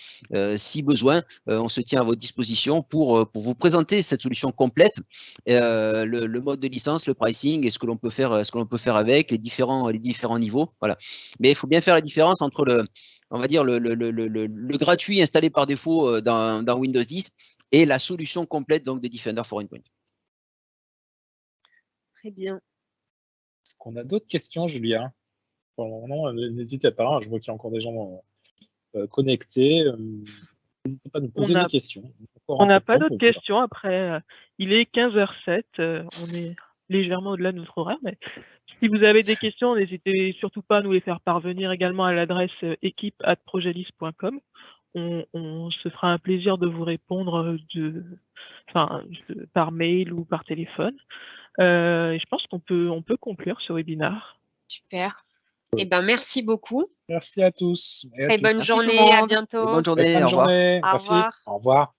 Si besoin, on se tient à votre disposition pour vous présenter cette solution complète, le mode de licence, le pricing et ce que l'on peut faire avec les différents niveaux. Voilà. Mais il faut bien faire la différence entre on va dire le gratuit installé par défaut dans Windows 10 et la solution complète donc de Defender for Endpoint. Très bien. Est-ce qu'on a d'autres questions, Julia? Pour le moment, n'hésitez pas, hein, je vois qu'il y a encore des gens connectés. N'hésitez pas à nous poser des questions. On n'a pas d'autres questions. Après, il est 15h07. On est légèrement au-delà de notre horaire. Mais si vous avez des questions, n'hésitez surtout pas à nous les faire parvenir également à l'adresse équipe@progelis.com. On se fera un plaisir de vous répondre par mail ou par téléphone. Et je pense qu'on peut conclure ce webinaire. Super. Eh ben, merci beaucoup. Merci à tous. Très bonne journée, à bientôt. Bonne journée, au revoir. Au revoir. Au revoir.